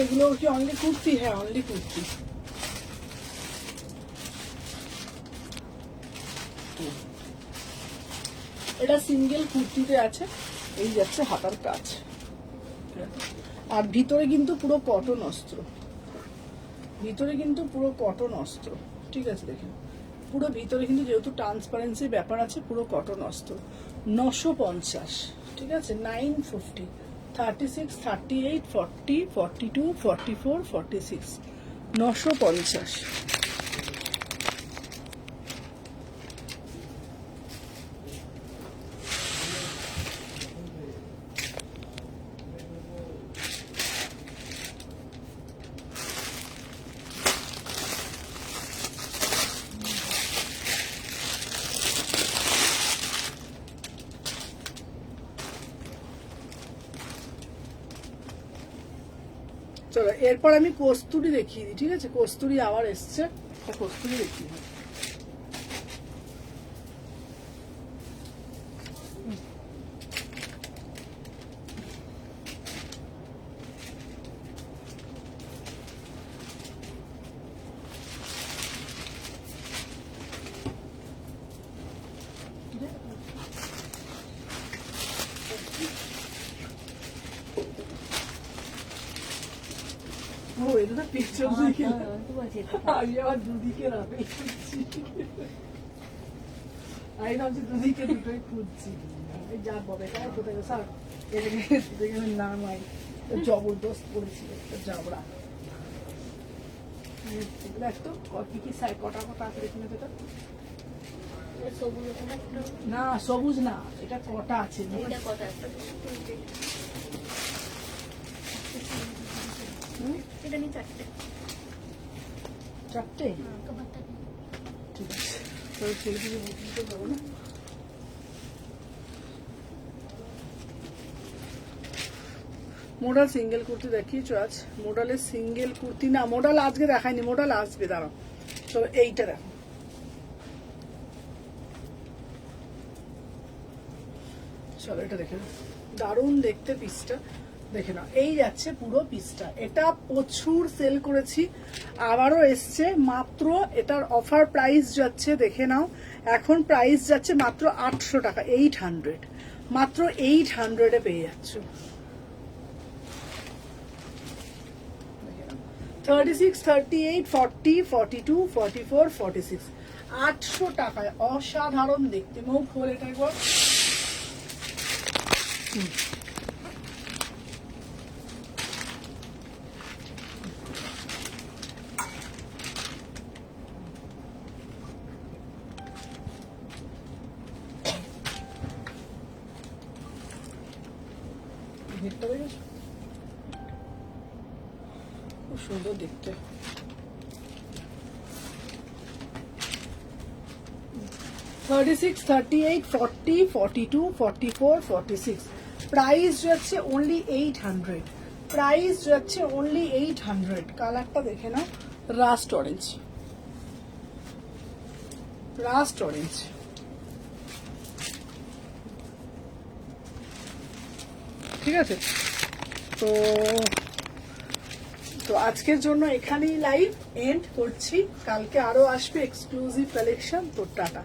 এগুলো কি অনলি কুর্তি? হ্যাঁ অনলি কুর্তি। এটা সিঙ্গেল কুর্তিতে আছে, এই যাচ্ছে হাতার কাজ, আর ভিতরে কিন্তু পুরো কটন অস্ত্র, ভিতরে কিন্তু পুরো কটন অস্ত্র, ঠিক আছে। দেখেন পুরো ভিতরে কিন্তু যেহেতু ট্রান্সপারেন্সি ব্যাপার আছে, পুরো কটন অস্ত্র। 950, ঠিক আছে। 950, 36, 38, 40, 42, 44, 46 950। চলো এরপর আমি কস্তুরি দেখিয়ে দিই, ঠিক আছে? কস্তুরি আবার এসছে, কস্তুরি দেখিয়ে দিই। ও এটা তো পিছন দিকে, আমি আবার দুদিকে রাখি আমি ভাবছি দুদিকে দুটোই খুঁজছি। এই যা বলে তাই কোথায় স্যার এটাকে নামাই, জবরদস্ত করেছিল যাবরা। দেখতো কি কি সাইড কটা কটা আছে এখানে, যেটা সবুজ ওখানে একটা, না সবুজ না, এটা কটা আছে এটা কত একটা, এটা নিয়ে চারটে, চারটে, কভারটা নিয়ে। ঠিক আছে। তো ছেলেটিকে বুঝতে পারবো না। মোডাল সিঙ্গেল কুর্তি দেখিয়েছো আজ? মোডালের সিঙ্গেল কুর্তি না, মোডাল আজকে দেখায়নি, মোডাল আসবে, দাঁড়াও। তো এইটা দেখো, চলো এটা দেখে নাও, দারুণ দেখতে পিসটা, দেখে নাও। এই যাচ্ছে পুরো পিসটা, এটা প্রচুর সেল করেছি, আবারও এসছে মাত্র, এটার অফার প্রাইস যাচ্ছে দেখে নাও, এখন প্রাইস যাচ্ছে মাত্র 800 টাকা, 800, মাত্র 800-এ পেয়ে যাচ্ছ। 36, 38, 40, 42, 44, 46, 800 টাকায় অসাধারণ দেখতে। মুখ খোল এটা একবার। ঘেরটা দেখেছো? খুব সুন্দর দেখতে। $36, $38, $40, $42, $44, $46, প্রাইস যাচ্ছে অনলি 800, প্রাইস যাচ্ছে অনলি 800। কালারটা দেখে নাও, রাস্ট অরেঞ্জ, রাস্ট অরেঞ্জ। ঠিক আছে, তো তো আজকের জন্য এখানেই লাইভ এন্ড করছি, কালকে আরো আসবে এক্সক্লুসিভ কালেকশন। তো টাটা।